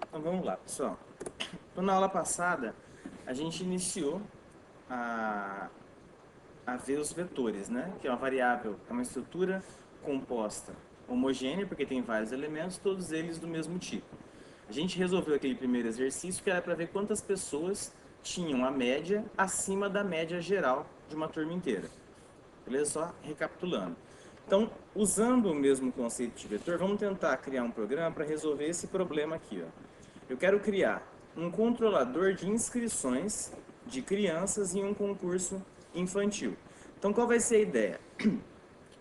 Então vamos lá, pessoal. Então, na aula passada, a gente iniciou a, a ver os vetores, né? Que é uma variável, é uma estrutura composta homogênea, porque tem vários elementos, todos eles do mesmo tipo. A gente resolveu aquele primeiro exercício que era para ver quantas pessoas tinham a média acima da média geral de uma turma inteira. Beleza? Só recapitulando. Então, usando o mesmo conceito de vetor, vamos tentar criar um programa para resolver esse problema aqui. Ó. Eu quero criar um controlador de inscrições de crianças em um concurso infantil. Então, qual vai ser a ideia?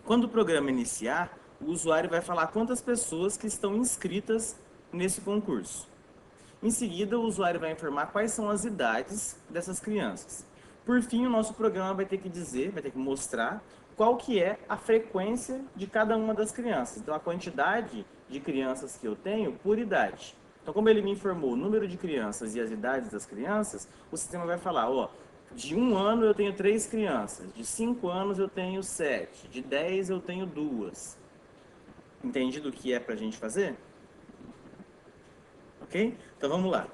Quando o programa iniciar, o usuário vai falar quantas pessoas que estão inscritas nesse concurso. Em seguida, o usuário vai informar quais são as idades dessas crianças. Por fim, o nosso programa vai ter que dizer, vai ter que mostrar qual que é a frequência de cada uma das crianças. Então, a quantidade de crianças que eu tenho por idade. Então, como ele me informou o número de crianças e as idades das crianças, o sistema vai falar, ó, de 1 ano eu tenho 3 crianças, de 5 anos eu tenho 7, de 10 eu tenho 2. Entendido o que é para a gente fazer? Ok? Então, vamos lá.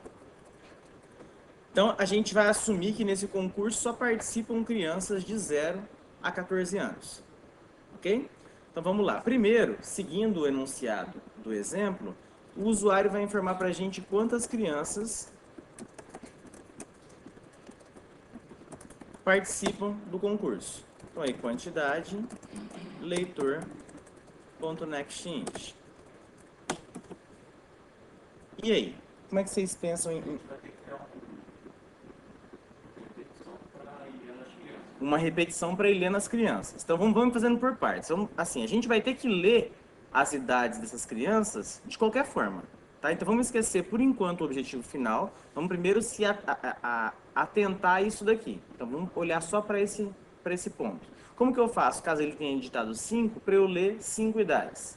Então, a gente vai assumir que nesse concurso só participam crianças de 0 a 14 anos. Ok? Então, vamos lá. Primeiro, seguindo o enunciado do exemplo, o usuário vai informar para a gente quantas crianças participam do concurso. Então, aí, quantidade, leitor.nextInt. E aí? Como é que vocês pensam em uma repetição para ir ler nas crianças? Então vamos fazendo por partes. Vamos, assim, a gente vai ter que ler as idades dessas crianças de qualquer forma. Tá? Então vamos esquecer por enquanto o objetivo final. Vamos primeiro se atentar a isso daqui. Então vamos olhar só para esse ponto. Como que eu faço, caso ele tenha digitado 5, para eu ler 5 idades?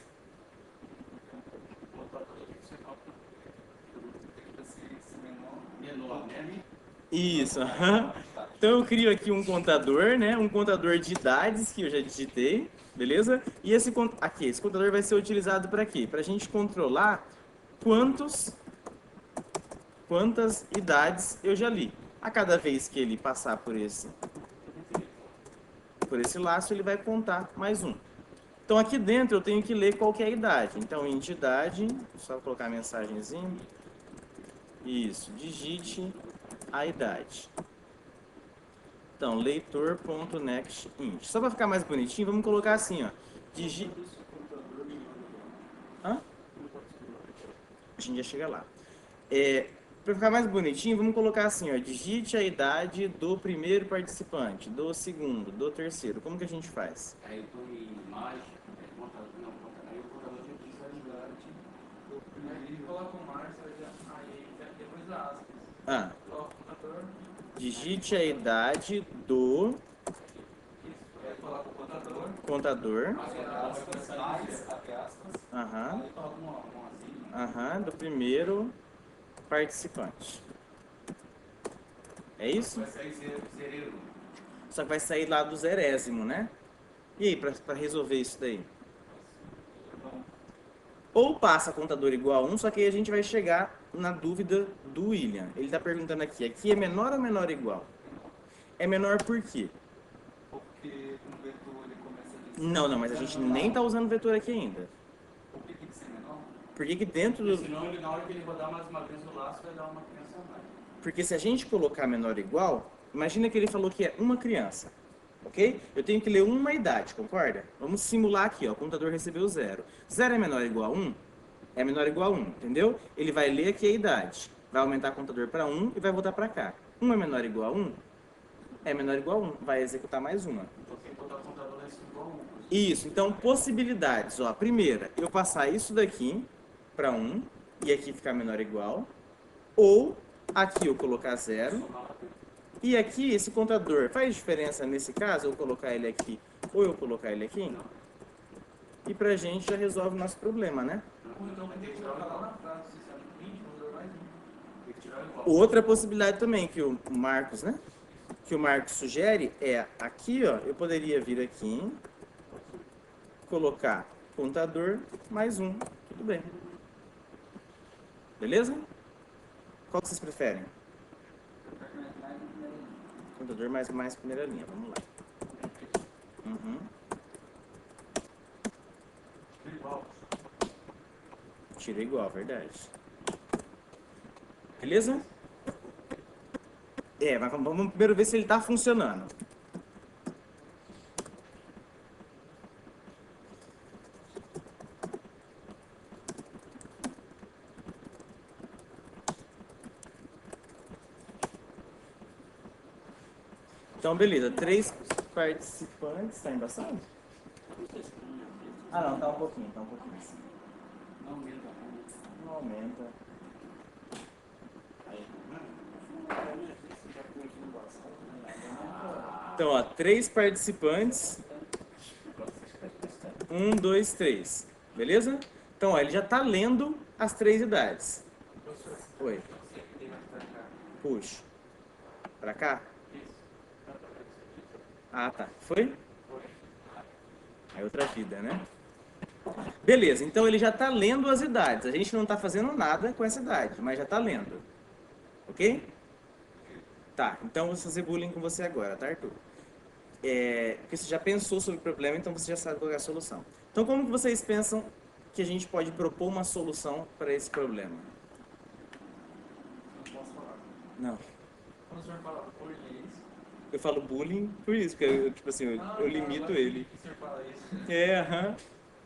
Isso. Aham. Então eu crio aqui um contador, né? Um contador de idades que eu já digitei, beleza? E esse contador vai ser utilizado para quê? Para a gente controlar quantas idades eu já li. A cada vez que ele passar por esse laço, ele vai contar mais um. Então aqui dentro eu tenho que ler qual que é a idade. Então idade, só colocar a mensagenzinha. Isso, digite a idade. Então, leitor.nextInt. Só para ficar mais bonitinho, vamos colocar assim, ó. Hã? A gente já chega lá. Para ficar mais bonitinho, vamos colocar assim, ó. Digite a idade do primeiro participante, do segundo, do terceiro. Como que a gente faz? Aí eu tô em imagem, aí o contador de visualidade, aí coloca o Márcio, aí depois da aspas. Ah, Coloca o contador. digite a idade do Aí coloca o contador. contador. Até aspas. Aham. Aí coloca uma assim. Aham, do primeiro participante. É isso? Vai sair zerero. Só que vai sair lá do zerésimo, né? E aí, para resolver isso daí? Ou passa contador igual a 1, só que aí a gente vai chegar na dúvida do William. Ele está perguntando aqui é menor ou menor ou igual? É menor por quê? Porque no vetor ele começa a Não, mas a gente nem está usando vetor aqui ainda. Por que tem que ser menor? Por que que dentro do... Senão ele, na hora que ele rodar mais uma vez o laço, vai dar uma criança a mais. Porque se a gente colocar menor ou igual, imagina que ele falou que é uma criança. Ok? Eu tenho que ler uma idade, concorda? Vamos simular aqui, ó. O computador recebeu 0. 0 é menor ou igual a 1? É menor ou igual a 1, entendeu? Ele vai ler aqui a idade. Vai aumentar o contador para 1 e vai voltar para cá. 1 é menor ou igual a 1? É menor ou igual a 1. Vai executar mais uma. Então tem que botar o contador lá igual a 1. Isso, então possibilidades. Ó, primeira, eu passar isso daqui para 1 e aqui ficar menor ou igual. Ou aqui eu colocar 0. E aqui, esse contador, faz diferença nesse caso eu colocar ele aqui ou eu colocar ele aqui? E pra gente já resolve o nosso problema, né? Então vai ter que colocar lá na frase, se sabe, 20, contador mais 1. Tem que tirar igual. Outra possibilidade também que o Marcos, né? Que o Marcos sugere é aqui, ó, eu poderia vir aqui, colocar contador mais 1. Tudo bem. Beleza? Qual que vocês preferem? Contador mais primeira linha. Vamos lá. Uhum. Tira igual, verdade. Beleza? Mas vamos primeiro ver se ele está funcionando. Então, beleza. 3 participantes. Tá embaçado? Ah, não. Tá um pouquinho. Assim. Não aumenta. Então, ó. 3 participantes. 1, 2, 3. Beleza? Então, ó. Ele já tá lendo as 3 idades. Oi. Puxa. Pra cá? Ah, tá. Foi? É outra vida, né? Beleza, então ele já está lendo as idades. A gente não está fazendo nada com essa idade, mas já está lendo. Ok? Tá, então vou fazer bullying com você agora, tá, Arthur? Porque você já pensou sobre o problema, então você já sabe qual é a solução. Então, como que vocês pensam que a gente pode propor uma solução para esse problema? Não posso falar. Não. Quando o senhor fala português... Eu falo bullying por isso, porque eu, tipo assim, eu limito ele. O senhor fala isso. Aham.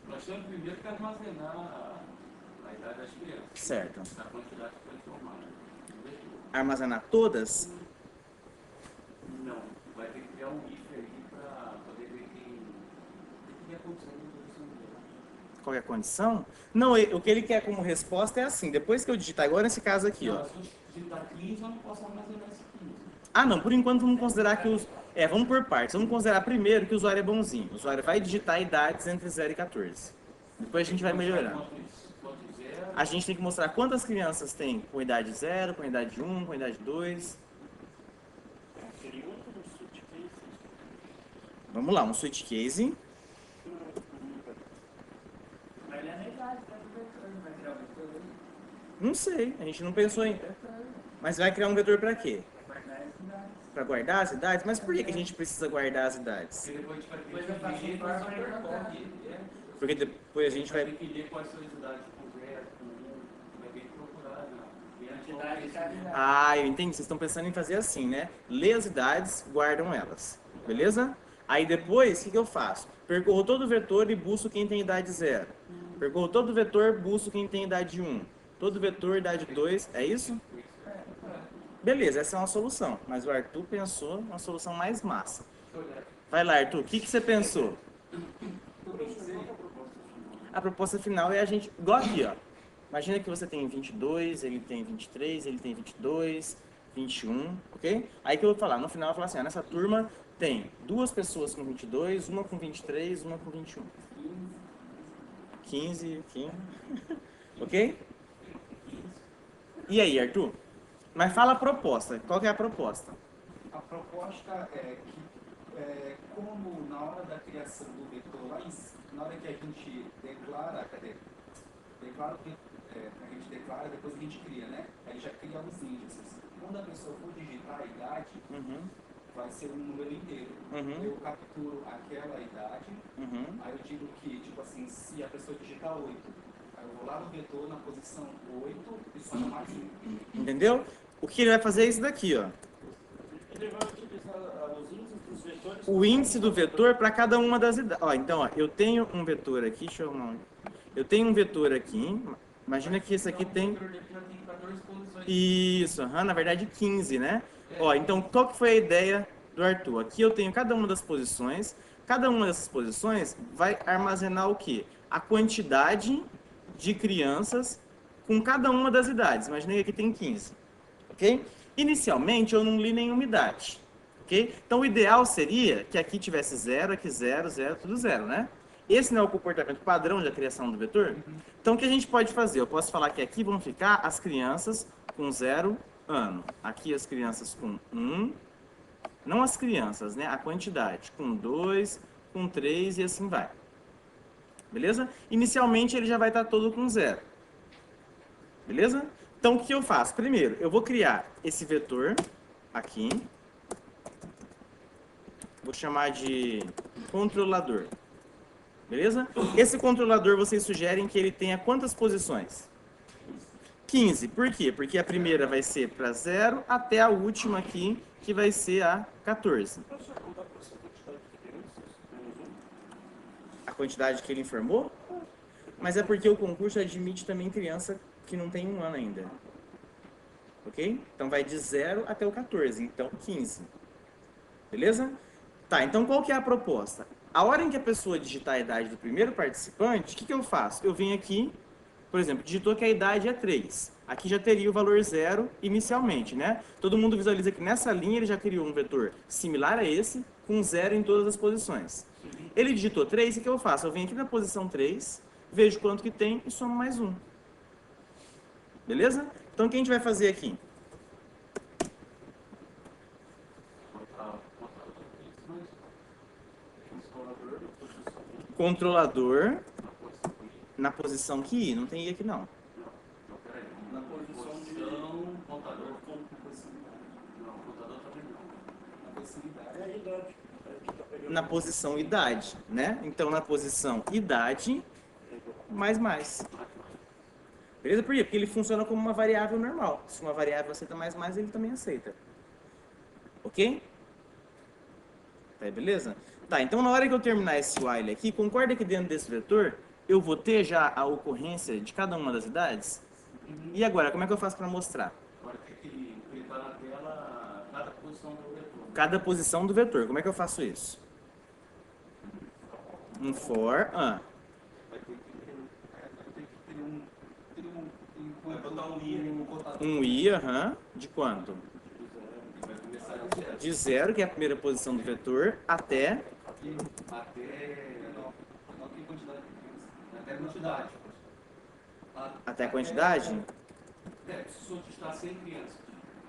Nós temos primeiro que armazenar a idade das crianças. Certo. A quantidade que foi informada. Armazenar todas? Não. Vai ter que criar um if aí para poder ver quem é a condição da produção dela. Qual é a condição? Não, o que ele quer como resposta é assim, depois que eu digitar, agora nesse caso aqui, ó. Se eu digitar 15, eu não posso armazenar esse 15. Ah, não, por enquanto vamos considerar que os... vamos por partes. Vamos considerar primeiro que o usuário é bonzinho. O usuário vai digitar idades entre 0 e 14. Depois a gente vai melhorando. A gente tem que mostrar quantas crianças tem com idade 0, com idade 1, com idade 2. Vamos lá, um switch case. Não sei, a gente não pensou ainda. Mas vai criar um vetor para quê? Para guardar as idades? Mas por que a gente precisa guardar as idades? Porque depois a gente vai... ter que ler quais são as idades com 0, com 1, vai ter que procurar Ah, eu entendi. Vocês estão pensando em fazer assim, né? Lê as idades, guardam elas. Beleza? Aí depois, o que eu faço? Percorro todo o vetor e busco quem tem idade 0. Percorro todo o vetor, busco quem tem idade 1. Todo vetor, idade 2. É isso? Beleza, essa é uma solução. Mas o Arthur pensou uma solução mais massa. Vai lá, Arthur. O que você pensou? A proposta final é a gente... Igual aqui, ó. Imagina que você tem 22, ele tem 23, ele tem 22, 21, ok? Aí que eu vou falar? No final eu vou falar assim, nessa turma tem 2 pessoas com 22, uma com 23, uma com 21. 15, 15. Ok? E aí, Arthur? Mas fala a proposta. Qual que é a proposta? A proposta é que, como na hora da criação do vetor, na hora que a gente declara, a gente declara, depois a gente cria, né? Aí já cria os índices. Quando a pessoa for digitar a idade, vai ser um número inteiro. Eu capturo aquela idade, aí eu digo que, tipo assim, se a pessoa digitar 8, aí eu vou lá no vetor, na posição 8, e só no mais 1. Entendeu? O que ele vai fazer é isso daqui, ó. Ele vai utilizar os índices dos vetores. O índice do vetor para cada uma das idades. Ó, então, ó, eu tenho um vetor aqui, deixa eu arrumar. Eu tenho um vetor aqui. Imagina que esse aqui tem... Isso, na verdade 15, né? Ó, então, qual que foi a ideia do Arthur? Aqui eu tenho cada uma das posições. Cada uma dessas posições vai armazenar o quê? A quantidade de crianças com cada uma das idades. Imaginei que aqui tem 15. Ok? Inicialmente eu não li nenhuma idade. Ok? Então o ideal seria que aqui tivesse 0, aqui 0, 0, tudo 0, né? Esse não é o comportamento padrão da criação do vetor? Então o que a gente pode fazer? Eu posso falar que aqui vão ficar as crianças com 0 ano. Aqui as crianças com 1. Não as crianças, né? A quantidade. Com 2, com 3 e assim vai. Beleza? Inicialmente ele já vai estar todo com 0. Beleza? Então, o que eu faço? Primeiro, eu vou criar esse vetor aqui. Vou chamar de controlador. Beleza? Esse controlador, vocês sugerem que ele tenha quantas posições? 15. Por quê? Porque a primeira vai ser para 0 até a última aqui, que vai ser a 14. A quantidade que ele informou? Mas é porque o concurso admite também criança que não tem 1 ano ainda. Ok? Então vai de 0 até o 14, então 15. Beleza? Tá, então qual que é a proposta? A hora em que a pessoa digitar a idade do primeiro participante, o que eu faço? Eu venho aqui, por exemplo, digitou que a idade é 3. Aqui já teria o valor 0 inicialmente, né? Todo mundo visualiza que nessa linha ele já criou um vetor similar a esse, com 0 em todas as posições. Ele digitou 3, o que eu faço? Eu venho aqui na posição 3, vejo quanto que tem e somo mais 1. Beleza? Então o que a gente vai fazer aqui? Controlador na posição que I. Não tem I aqui não. Na posição de contador com possibilidade. Não, contador também não. Na possibilidade. É a idade. Na posição idade, né? Então na posição idade, mais. Beleza? Por quê? Porque ele funciona como uma variável normal. Se uma variável aceita mais, ele também aceita. Ok? Tá aí, beleza? Tá, então na hora que eu terminar esse while aqui, concorda que dentro desse vetor eu vou ter já a ocorrência de cada uma das idades? E agora, como é que eu faço para mostrar? Agora tem que clicar na tela cada posição do vetor. Cada posição do vetor. Como é que eu faço isso? Um for, Vai ter que ter Vai botar um i um contador. um i, de quanto? vai começar De 0, que é a primeira posição do vetor, até Não tem quantidade de crianças. Até quantidade. a quantidade? Se eu digitar 100 crianças.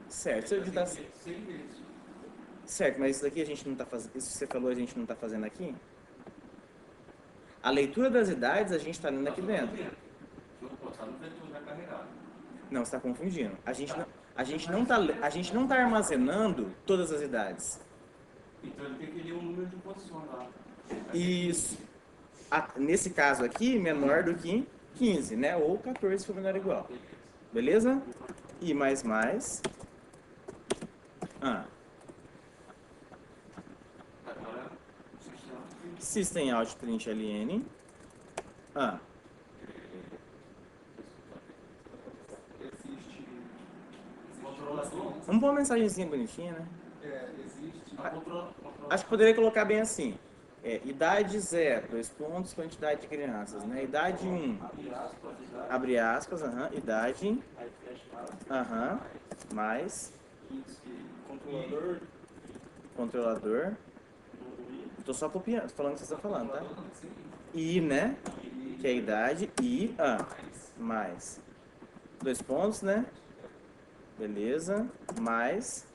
Certo, se eu digitar... 100 vezes. Certo, mas isso daqui a gente não está fazendo... Isso que você falou a gente não está fazendo aqui? A leitura das idades a gente está lendo aqui dentro. Se eu botar no vetor já carregado. Não, você está confundindo. A gente não tá armazenando todas as idades. Então ele tem que ler o número de posições lá. Isso. Nesse caso aqui, menor do que 15, né? Ou 14 se for menor ou igual. Beleza? E mais. Agora, System.out.println. Existe controlador. Vamos pôr uma mensagenzinha bonitinha, né? existe. Acho que poderia colocar bem assim. Idade 0, 2 pontos, quantidade de crianças, né? Idade 1, abre aspas, idade, mais, controlador, tô só copiando, tô falando o que vocês estão falando, tá? I, né? Que é a idade, I, mais, 2 pontos, né? Beleza, mais,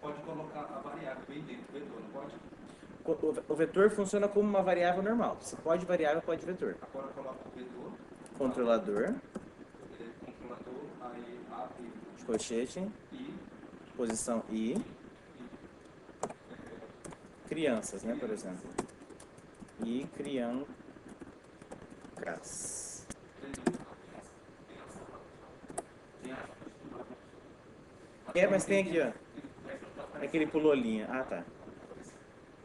Pode colocar a variável bem dentro do vetor, não pode? o vetor funciona como uma variável normal. Se pode variável, pode vetor. Agora coloca o vetor, Controlador, controlador, aí abre de colchete, e posição I, crianças, né, por exemplo. E criancas. Mas tem aqui, ó. É que ele pulou a linha. Ah, tá.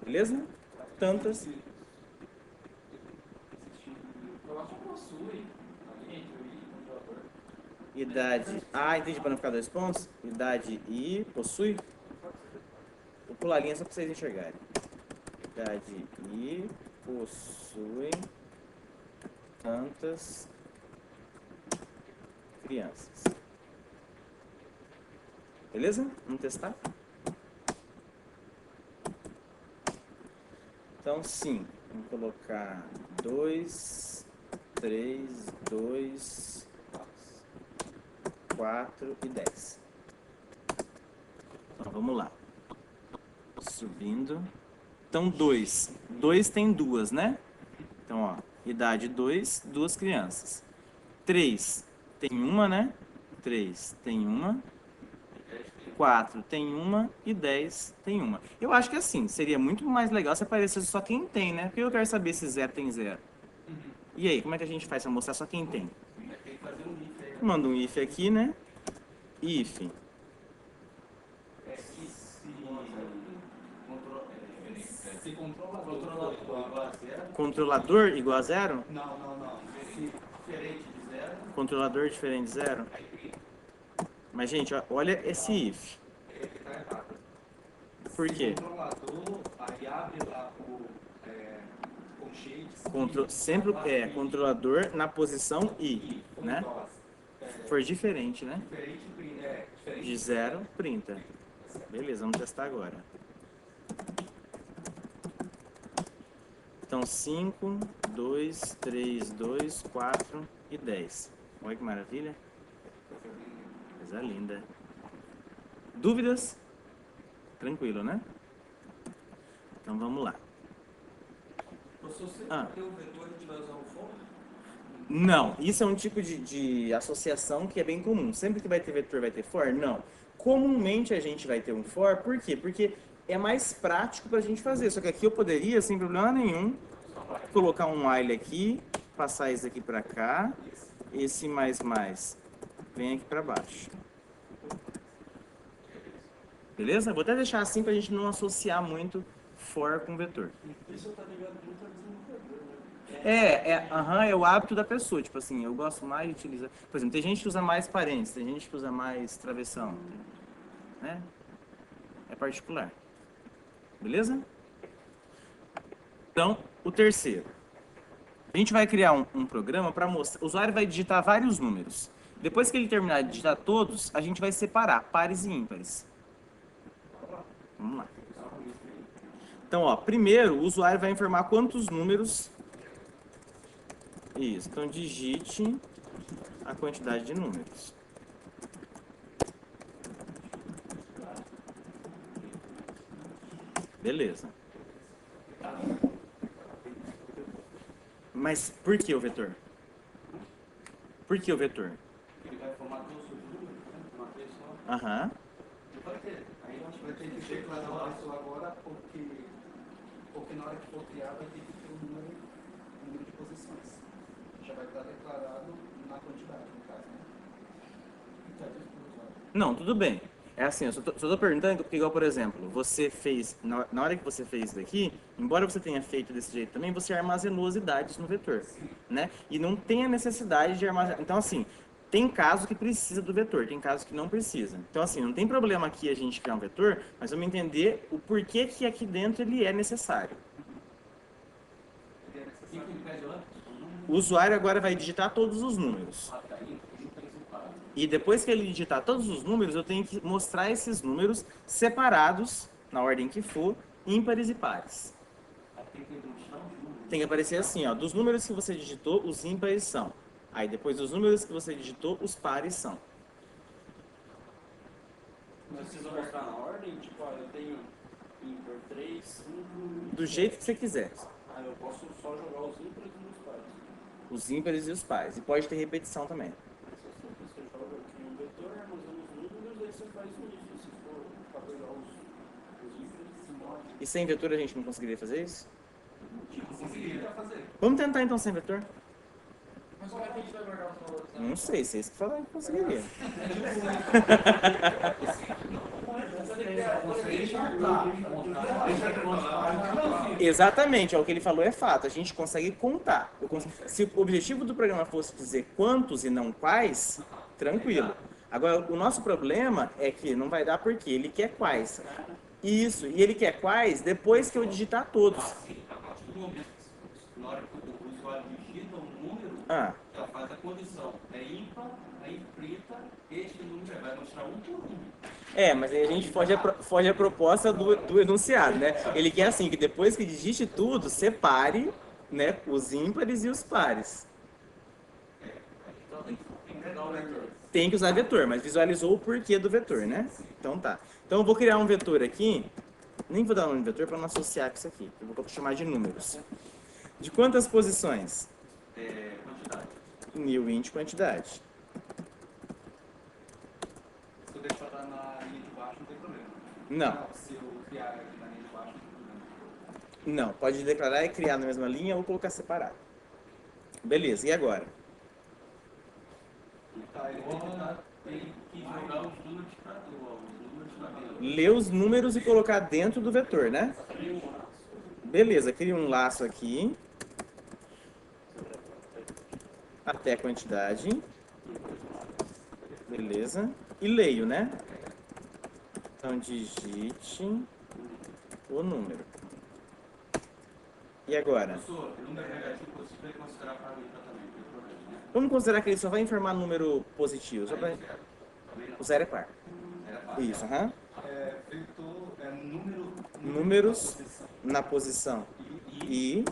Beleza? Tantas. Eu acho que possui. Idade. Ah, entendi, para não ficar 2 pontos. Idade I, possui. Vou pular a linha só para vocês enxergarem. Idade I, possui tantas crianças. Beleza? Vamos testar? Então, sim. Vamos colocar 2, 3, 2, 4 e 10. Então, vamos lá. Subindo. Então, 2. 2 tem 2, né? Então, ó. Idade 2, 2 crianças. 3. tem uma, né? 3 tem uma. 4 tem uma e 10 tem uma. Eu acho que assim, seria muito mais legal se aparecesse só quem tem, né? Porque eu quero saber se 0 tem 0. E aí, como é que a gente faz pra mostrar só quem tem? Tem que fazer um if aí. Manda um if aqui, né? If. É que Se controlador controlador igual a zero, Controlador igual a 0? Não. se diferente de zero, Controlador diferente de 0? aí cria. Mas, gente, olha esse if. Ele tá errado. Por quê? controlador, aí abre lá o conchetes. Sempre controlador na posição i, né? Se for diferente, né? Diferente. De 0, printa. Beleza, vamos testar agora. Então, 5, 2, 3, 2, 4 e 10. Olha que maravilha. Coisa linda. Dúvidas? Tranquilo, né? Então, vamos lá. Se você Ah. ter um vetor, a gente vai usar um for? Não, isso é um tipo de associação que é bem comum. Sempre que vai ter vetor, vai ter for? Não. Comumente a gente vai ter um for, por quê? Porque é mais prático para a gente fazer. Só que aqui eu poderia, sem problema nenhum, colocar um while aqui, passar esse aqui para cá, esse mais vem aqui para baixo. Beleza? Vou até deixar assim para a gente não associar muito for com vetor. Isso tá ligado muito a desenvolvedor, né? É o hábito da pessoa. Tipo assim, eu gosto mais de utilizar. Por exemplo, tem gente que usa mais parênteses, tem gente que usa mais travessão. Né? É particular. Beleza? Então, o terceiro. A gente vai criar um programa para mostrar. O usuário vai digitar vários números. Depois que ele terminar de digitar todos, a gente vai separar pares e ímpares. Vamos lá. Então, ó, primeiro o usuário vai informar quantos números. Isso. Então, digite a quantidade de números. Beleza. Mas por que o vetor? Por que o vetor? Ele vai formar todos os números, né? Uma vez só. Aham. Não vai ter. Aí a gente vai ter Tem que que declarar declarar isso agora porque na hora que for criar vai ter que ter um número de posições. Já vai estar declarado na quantidade, no caso, né? Não, tudo bem. É assim, eu só tô perguntando porque, igual, por exemplo, você fez, na hora que você fez isso daqui, embora você tenha feito desse jeito também, você armazenou as idades no vetor, né? E não tem a necessidade de armazenar. Então, assim, tem caso que precisa do vetor, tem caso que não precisa. Então, assim, não tem problema aqui a gente criar um vetor, mas vamos entender o porquê que aqui dentro ele é necessário. o que ele pede lá? O usuário agora vai digitar todos os números. Ah, tá aí, junta e separa. E depois que ele digitar todos os números, eu tenho que mostrar esses números separados, na ordem que for, ímpares e pares. Aí tem que digitar os números. Tem que aparecer assim, ó, dos números que você digitou, os ímpares são. Aí depois dos números que você digitou, os pares são. Mas precisa mostrar na ordem? Tipo, eu tenho ímpar 3, 5... Do jeito que você quiser. Aí eu posso só jogar os ímpares e os pares. Os ímpares e os pares. E pode ter repetição também. Se você joga aqui um vetor, armazena os números, aí você faz um if. Se for para pegar os ímpares, se move. E sem vetor a gente não conseguiria fazer isso? Conseguiria fazer. Vamos tentar então sem vetor? Mas como é que a gente vai guardar os valores? Não sei, vocês que falaram que conseguiria. Exatamente, ó, o que ele falou é fato, a gente consegue contar. Se o objetivo do programa fosse dizer quantos e não quais, tranquilo. Agora, o nosso problema é que não vai dar porque ele quer quais. Isso, e ele quer quais depois que eu digitar todos. Na hora que o usuário digita um número, Ah, ela faz a condição. É ímpar, aí printa, este número vai mostrar um por um. mas aí a gente foge a proposta do enunciado, né? Ele quer assim, que depois que digite tudo, separe, né, os ímpares e os pares. Então tem que pegar o vetor. Tem que usar vetor, mas visualizou o porquê do vetor, né? Então tá. Então eu vou criar um vetor aqui, nem vou dar um vetor para não associar com isso aqui. Eu vou chamar de números. De quantas posições? Quantidade. New int quantidade. Não. Se eu criar aqui na linha de baixo, Não, pode declarar e criar na mesma linha ou colocar separado. Beleza, e agora? tá, ele Tem que jogar os números para dentro. Ler os números e colocar dentro do vetor, né? Beleza, cria um laço aqui. Até a quantidade. Beleza. E leio, né? Então, digite o número. E agora? Professor, número negativo você vai considerar para mim também, não tem problema, né? Vamos considerar que ele só vai informar número positivo. Só pra... O zero é par. Isso, aham. vetor, Números na posição I.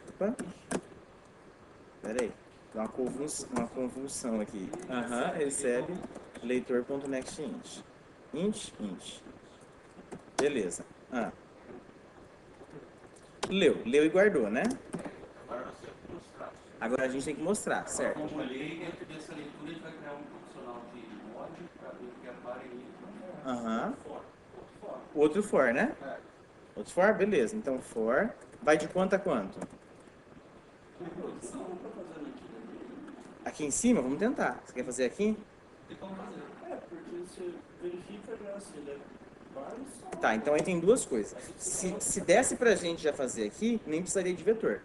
Opa. Pera aí. Dá uma convulsão aqui. Aham, recebe leitor.nextInt. Int. Beleza. Leu e guardou, né? Agora você vai mostrar. Agora a gente tem que mostrar, certo? Como lei, dentro dessa leitura, a gente vai criar um funcional de mod para ver que aparelho. Aham. Outro for, né? Outro for, beleza. Então for vai de quanto a quanto? Aqui em cima? Vamos tentar. Você quer fazer aqui? Porque você verifica já se ele é vários. Tá, então aí tem duas coisas. Se desse pra gente já fazer aqui, nem precisaria de vetor.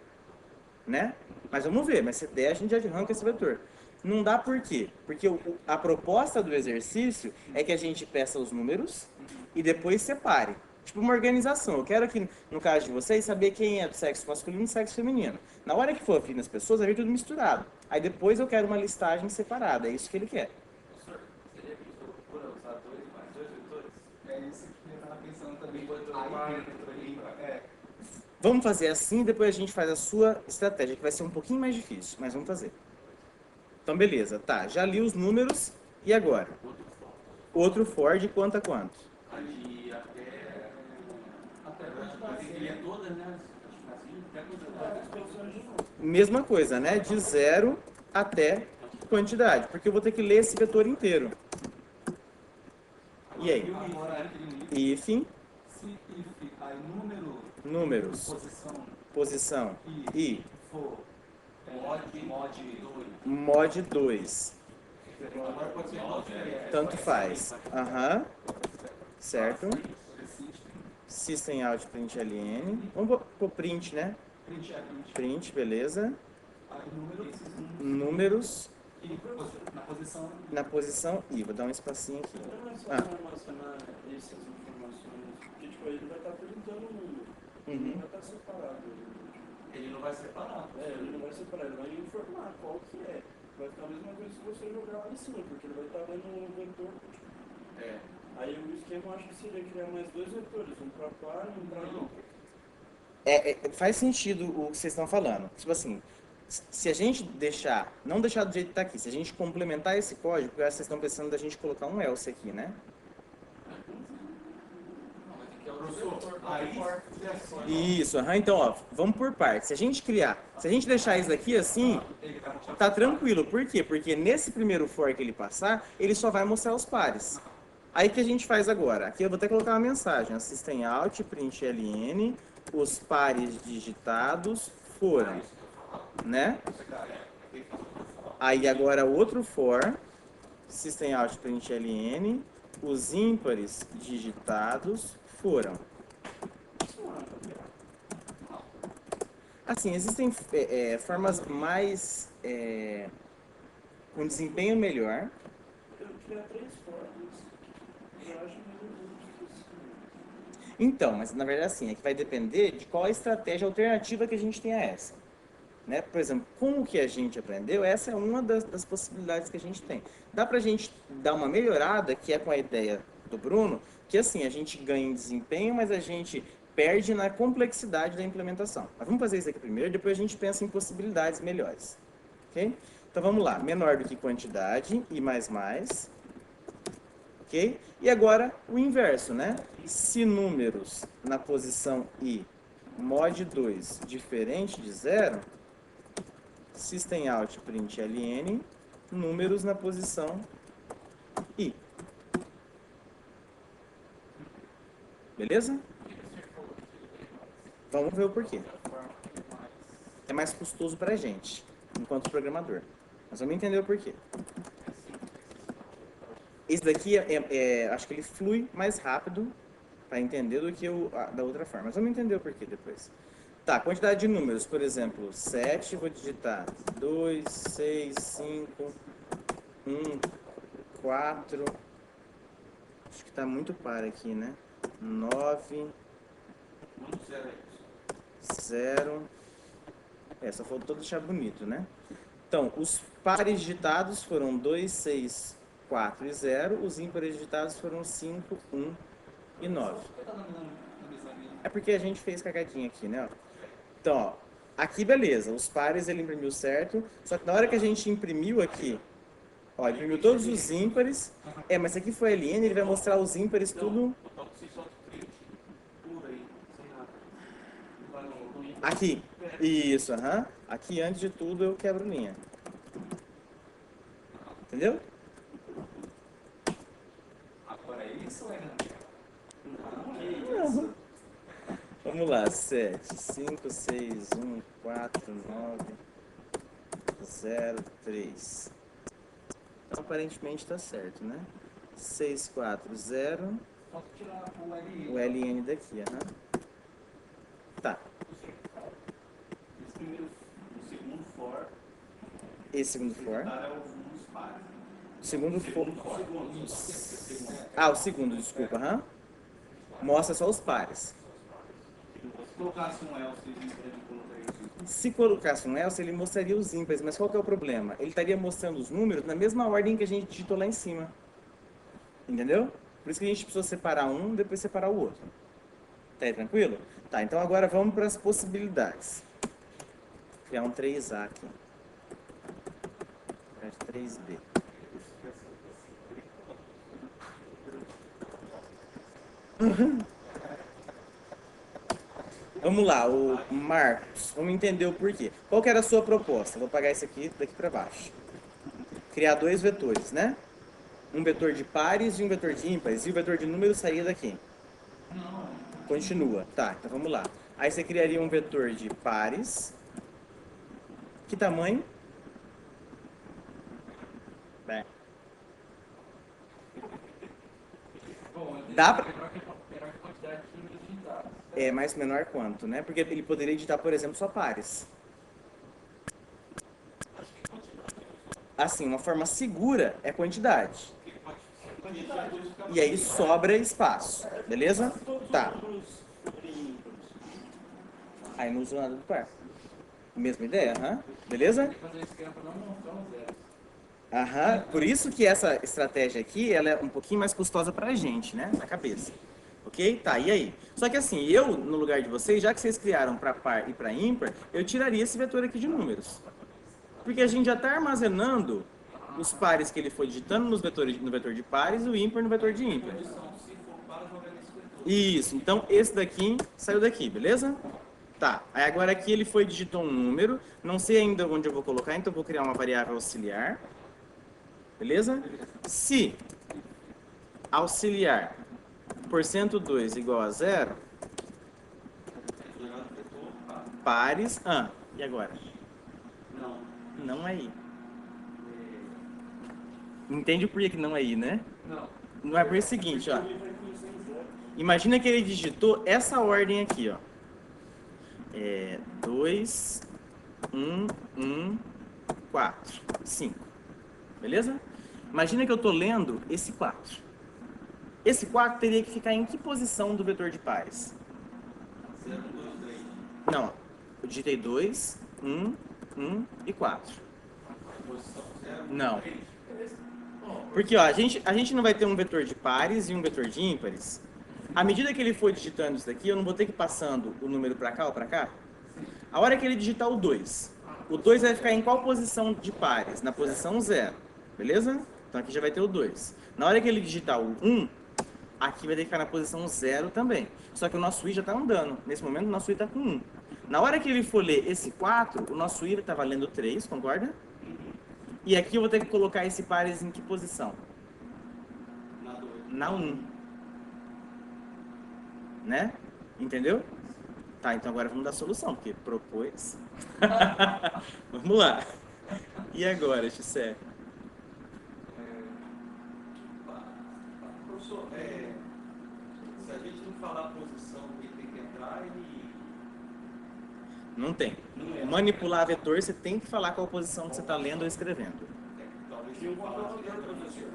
Né? Mas vamos ver, mas se der, a gente já arranca esse vetor. Não dá por quê? Porque a proposta do exercício é que a gente peça os números e depois separe. Tipo uma organização. Eu quero que, no caso de vocês, saber quem é do sexo masculino e do sexo feminino. Na hora que for afim das pessoas, vai vir tudo misturado. Aí depois eu quero uma listagem separada. É isso que ele quer. Professor, seria que você procura usar 2 mais 2 vetores? É isso que eu estava pensando também. Vamos fazer assim e depois a gente faz a sua estratégia, que vai ser um pouquinho mais difícil, mas vamos fazer. Então, beleza. Tá, já li os números. E agora? Outro for de quanto a quanto? Ali até todas, né? Mesma coisa, né? De 0 até quantidade. Porque eu vou ter que ler esse vetor inteiro. E aí? If, aí números, posição e mod 2. Agora pode ser mod. Tanto faz. Aham. Certo. System out print ln. Vamos pôr print, né? Print, beleza. Números na posição I. Vou dar um espacinho aqui. Não é só armazenar essas informações. Porque tipo, ele vai estar perguntando o número. Ele não vai estar separado. Ele não vai separar. Ele não vai separar, ele vai informar qual que é. Vai ficar a mesma coisa se você jogar lá em cima, porque ele vai estar dando um vetor. Aí o esquema eu acho que seria criar mais 2 vetores, um para par e um para não. Faz sentido o que vocês estão falando. Tipo assim, se a gente não deixar do jeito que está aqui, se a gente complementar esse código, porque vocês estão pensando da gente colocar um else aqui, né? Isso, então, ó, vamos por partes. Se a gente deixar isso aqui assim, tá tranquilo. Por quê? Porque nesse primeiro for que ele passar, ele só vai mostrar os pares. Aí o que a gente faz agora? Aqui eu vou até colocar uma mensagem. System out, print ln, os pares digitados foram, né? Aí agora outro for, system out, print ln, os ímpares digitados foram. Assim, existem formas mais com desempenho melhor. Eu queria 3 formas. Eu acho meio Então, mas na verdade assim, é que vai depender de qual a estratégia alternativa que a gente tem a essa. Né? Por exemplo, com o que a gente aprendeu, essa é uma das possibilidades que a gente tem. Dá pra gente dar uma melhorada, que é com a ideia do Bruno, que assim, a gente ganha em desempenho, mas a gente perde na complexidade da implementação. Mas vamos fazer isso aqui primeiro, depois a gente pensa em possibilidades melhores. Ok? Então vamos lá, menor do que quantidade, I++. Ok? E agora o inverso, né? Se números na posição I, mod 2, diferente de 0, system out print ln, números na posição I. Beleza? Vamos ver o porquê. É mais custoso pra gente, enquanto programador. Mas vamos entender o porquê. Esse daqui, acho que ele flui mais rápido para entender do que da outra forma. Mas vamos entender o porquê depois. Tá, quantidade de números, por exemplo, 7, vou digitar 2, 6, 5, 1, 4. Acho que tá muito par aqui, né? 9, 0. Só faltou deixar bonito, né? Então, os pares digitados foram 2, 6, 4 e 0. Os ímpares digitados foram 5, 1 e 9. É porque a gente fez cagadinha aqui, né? Então, ó, aqui beleza, os pares ele imprimiu certo, só que na hora que a gente imprimiu aqui, ó, ele imprimiu todos os ímpares, mas aqui foi LN, ele vai mostrar os ímpares tudo... Aqui, isso, aham. Aqui, antes de tudo, eu quebro linha. Entendeu? Agora é isso ou é Não. Vamos lá, 7, 5, 6, 1, 4, 9, 0, 3. Então, aparentemente está certo, né? 6, 4, 0. Posso tirar o LN daqui, aham. Tá. Esse segundo for. O segundo for. O segundo, desculpa, aham. Mostra só os pares. Se colocasse um else, ele colocaria isso. Se colocasse um else, ele mostraria os ímpares, mas qual que é o problema? Ele estaria mostrando os números na mesma ordem que a gente digitou lá em cima. Entendeu? Por isso que a gente precisou separar um, depois separar o outro. Tá aí, tranquilo? Tá, então agora vamos para as possibilidades. Vou criar um 3A aqui. Vou criar 3B. Vamos lá, o Marcos. Vamos entender o porquê. Qual que era a sua proposta? Vou apagar isso aqui daqui para baixo. Criar dois vetores, né? Um vetor de pares e um vetor de ímpares. E o vetor de números saía daqui. Continua. Tá, então vamos lá. Aí você criaria um vetor de pares. Que tamanho? Bem. Dá pra... mais menor quanto, né? Porque ele poderia digitar, por exemplo, só pares. Assim, uma forma segura é quantidade. E aí sobra espaço, beleza? Tá. Aí não usa nada do par. Mesma ideia, aham. Beleza? Aham. Por isso que essa estratégia aqui, ela é um pouquinho mais custosa pra gente, né? Na cabeça. Ok? Tá, e aí? Só que assim, eu, no lugar de vocês, já que vocês criaram para par e para ímpar, eu tiraria esse vetor aqui de números. Porque a gente já está armazenando os pares que ele foi digitando no vetor de pares e o ímpar no vetor de ímpar. Isso, então esse daqui saiu daqui, beleza? Tá, aí agora aqui ele digitou um número, não sei ainda onde eu vou colocar, então eu vou criar uma variável auxiliar. Beleza? Se auxiliar %2 igual a 0, pares... e agora? Não é i. Entende por que não é i, né? Não é por isso seguinte, ó. Imagina que ele digitou essa ordem aqui, ó. 2, 1, 1, 4, 5. Beleza? Imagina que eu estou lendo esse 4. Esse 4 teria que ficar em que posição do vetor de pares? 0, 2, 3. Não, eu digitei 2, 1, 1 e 4. Não. Porque ó, a gente não vai ter um vetor de pares e um vetor de ímpares. À medida que ele for digitando isso daqui, eu não vou ter que ir passando o número para cá ou para cá? A hora que ele digitar o 2 vai ficar em qual posição de pares? Na posição 0, beleza? Então aqui já vai ter o 2. Na hora que ele digitar o 1, aqui vai ter que ficar na posição 0 também. Só que o nosso i já está andando. Nesse momento o nosso i está com 1. Na hora que ele for ler esse 4, o nosso i está valendo 3, concorda? E aqui eu vou ter que colocar esse pares em que posição? Na 1. né? Entendeu? Tá, então agora vamos dar solução, porque propôs. Vamos lá. E agora, Xé? Professor, se a gente não falar a posição que ele tem que entrar, ele... Não tem. Manipular vetor, você tem que falar qual posição que você está lendo ou escrevendo. Talvez eu falar de professor.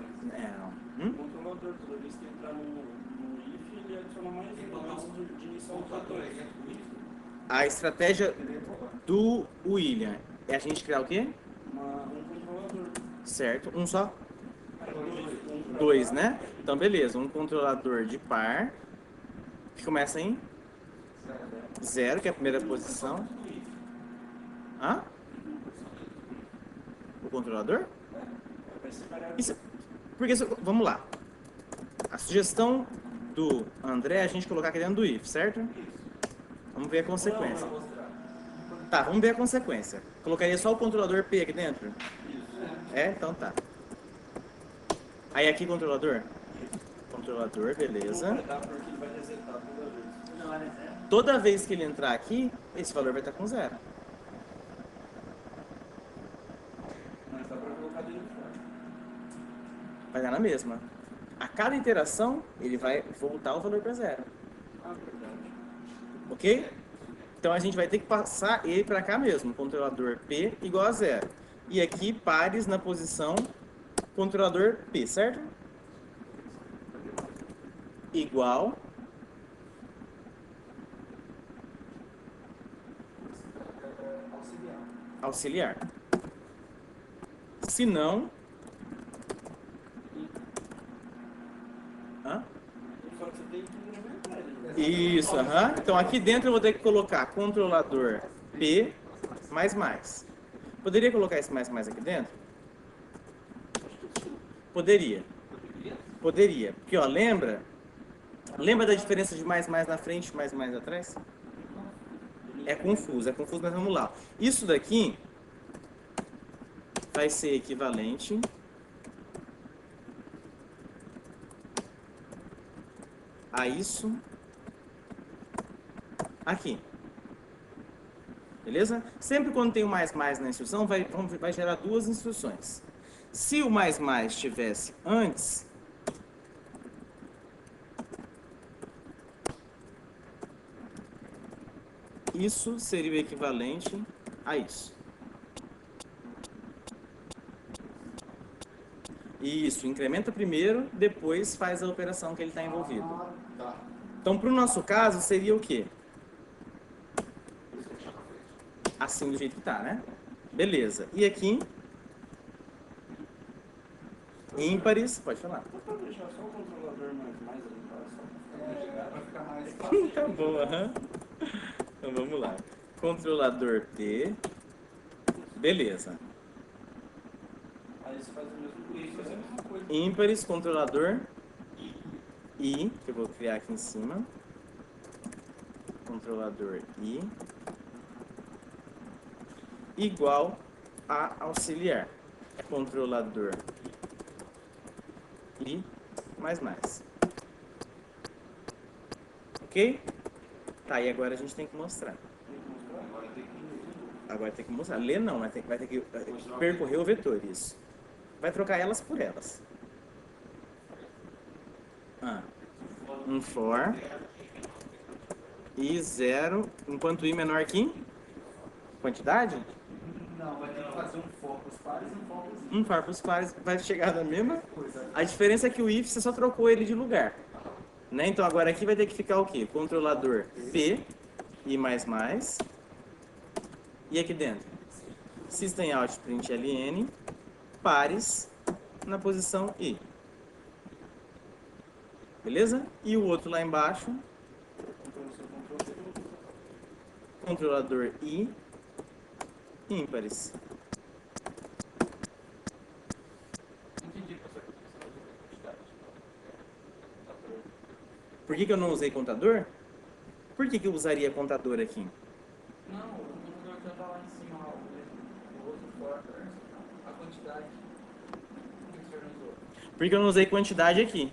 O controlador, toda vez que entrar no if, ele adiciona mais antes de iniciar o fator. A estratégia do William é a gente criar o quê? Um controlador. Certo. Um só? Dois, né? Então, beleza. Um controlador de par, que começa em 0, que é a primeira posição. Hã? O controlador? Isso, porque vamos lá. A sugestão do André é a gente colocar aqui dentro do if, certo? Vamos ver a consequência. Tá, vamos ver a consequência. Colocaria só o controlador P aqui dentro? É? Então tá. Aí aqui controlador? Controlador, beleza. Toda vez que ele entrar aqui, esse valor vai estar com 0. Vai dar na mesma. A cada iteração, ele vai voltar o valor para 0. Ok? Então a gente vai ter que passar ele para cá mesmo. Controlador P igual a 0. E aqui pares na posição controlador P, certo? Igual auxiliar. Se não... Hã? Isso, aham. Então aqui dentro eu vou ter que colocar controlador P mais. Poderia colocar esse mais aqui dentro? Poderia. Poderia. Porque, ó, lembra da diferença de mais na frente e mais atrás? É confuso, mas vamos lá. Isso daqui vai ser equivalente a isso aqui. Beleza? Sempre quando tem o mais na instrução, vai gerar duas instruções. Se o mais estivesse antes, isso seria o equivalente a isso. Isso, incrementa primeiro, depois faz a operação que ele está envolvido. Então, para o nosso caso, seria o quê? Assim, do jeito que está, né? Beleza. E aqui? Ímpares, pode falar. Pode deixar só o controlador mais ali para ficar mais fácil. Tá bom, aham. Então vamos lá. Controlador P. Beleza. Aí você faz a mesma coisa. Ímpares, controlador I, que eu vou criar aqui em cima. Controlador I. Igual a auxiliar. Controlador I mais. Ok? Tá, e agora a gente tem que mostrar. Agora tem que mostrar. Ler não, vai ter que percorrer o vetor, isso. Vai trocar elas por elas. Um for I 0, enquanto I menor que quantidade? Não, vai ter que fazer um for para os pares e um for para os Um for para os pares vai chegar na mesma coisa. A diferença é que o if você só trocou ele de lugar. Né? Então agora aqui vai ter que ficar o quê? Controlador P, I mais. E aqui dentro? System out print ln, pares na posição I. Beleza? E o outro lá embaixo, controlador I, ímpares. Por que eu não usei contador? Por que eu usaria contador aqui? Não, o computador já está lá em cima, ó, o outro fora, a quantidade. Por que o senhor não usou? Porque eu não usei quantidade aqui.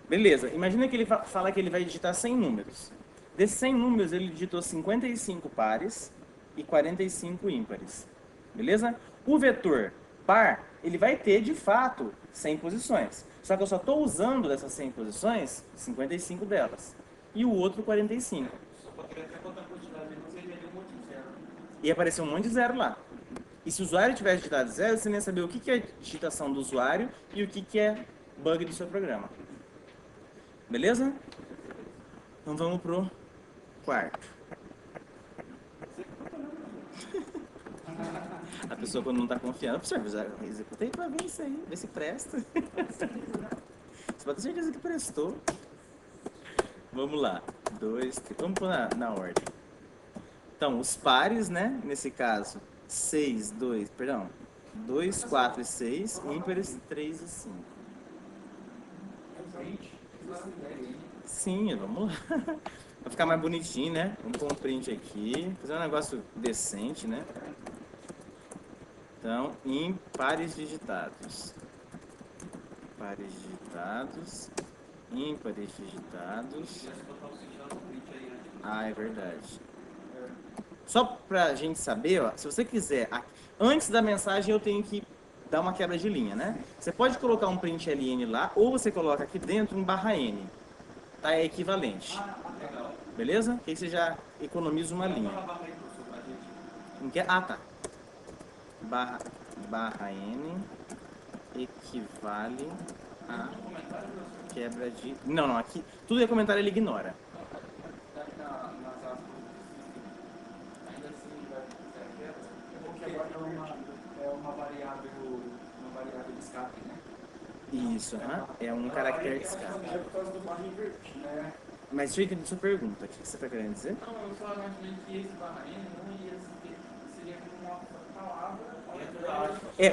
Beleza, imagina que ele fala que ele vai digitar 100 números. Desses 100 números, ele digitou 55 pares e 45 ímpares. Beleza? O vetor par, ele vai ter, de fato, 100 posições. Só que eu só estou usando dessas 100 posições, 55 delas. E o outro, 45. Só poderia até contar a quantidade, não seria um monte de zero. E apareceu um monte de zero lá. E se o usuário tivesse digitado zero, você nem ia saber o que é digitação do usuário e o que é bug do seu programa. Beleza? Então vamos pro quarto. A pessoa quando não está confiando, professor, executei para ver isso aí, ver se presta. Você pode ter certeza que prestou. Vamos lá. 2, 3. Vamos pôr na ordem. Então, os pares, né? Nesse caso, 6, 2, perdão. 2, 4 e 6, ímpares 3 e 5. Sim, vamos lá. Vai ficar mais bonitinho, né? Vamos pôr um print aqui. Fazer um negócio decente, né? Então, impares digitados. Pares digitados. Ímpares digitados. Ah, é verdade. Só pra gente saber, ó, se você quiser, antes da mensagem eu tenho que dar uma quebra de linha, né? Você pode colocar um print LN lá, ou você coloca aqui dentro um /N. Tá? É equivalente. Beleza? Que aí você já economiza uma linha. Ah, tá. Barra N equivale a quebra de... Não, aqui tudo é comentário, ele ignora. É uma variável de escape, né? Isso, é um caractere de escape. É por causa do barra invertido. Mas deixa eu entender sua pergunta. O que você está querendo dizer? Não, eu só imaginei que esse barra N não ia ser, seria como uma palavra.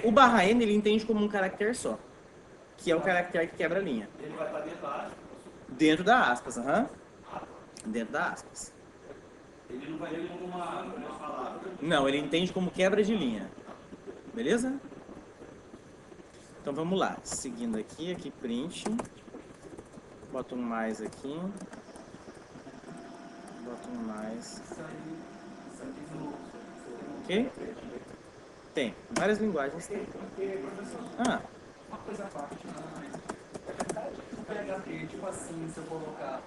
O barra N ele entende como um caractere só. Que é o caractere que quebra a linha. Ele vai estar dentro da aspas? Dentro da aspas, Dentro da aspas. Ele não vai ler como uma palavra. Não, ele entende como quebra de linha. Beleza? Então vamos lá. Seguindo aqui print. Bota um mais aqui. Bota um mais. Ok? Tem. Várias linguagens tem. Uma coisa à parte, mas PHP, tipo assim, se eu colocar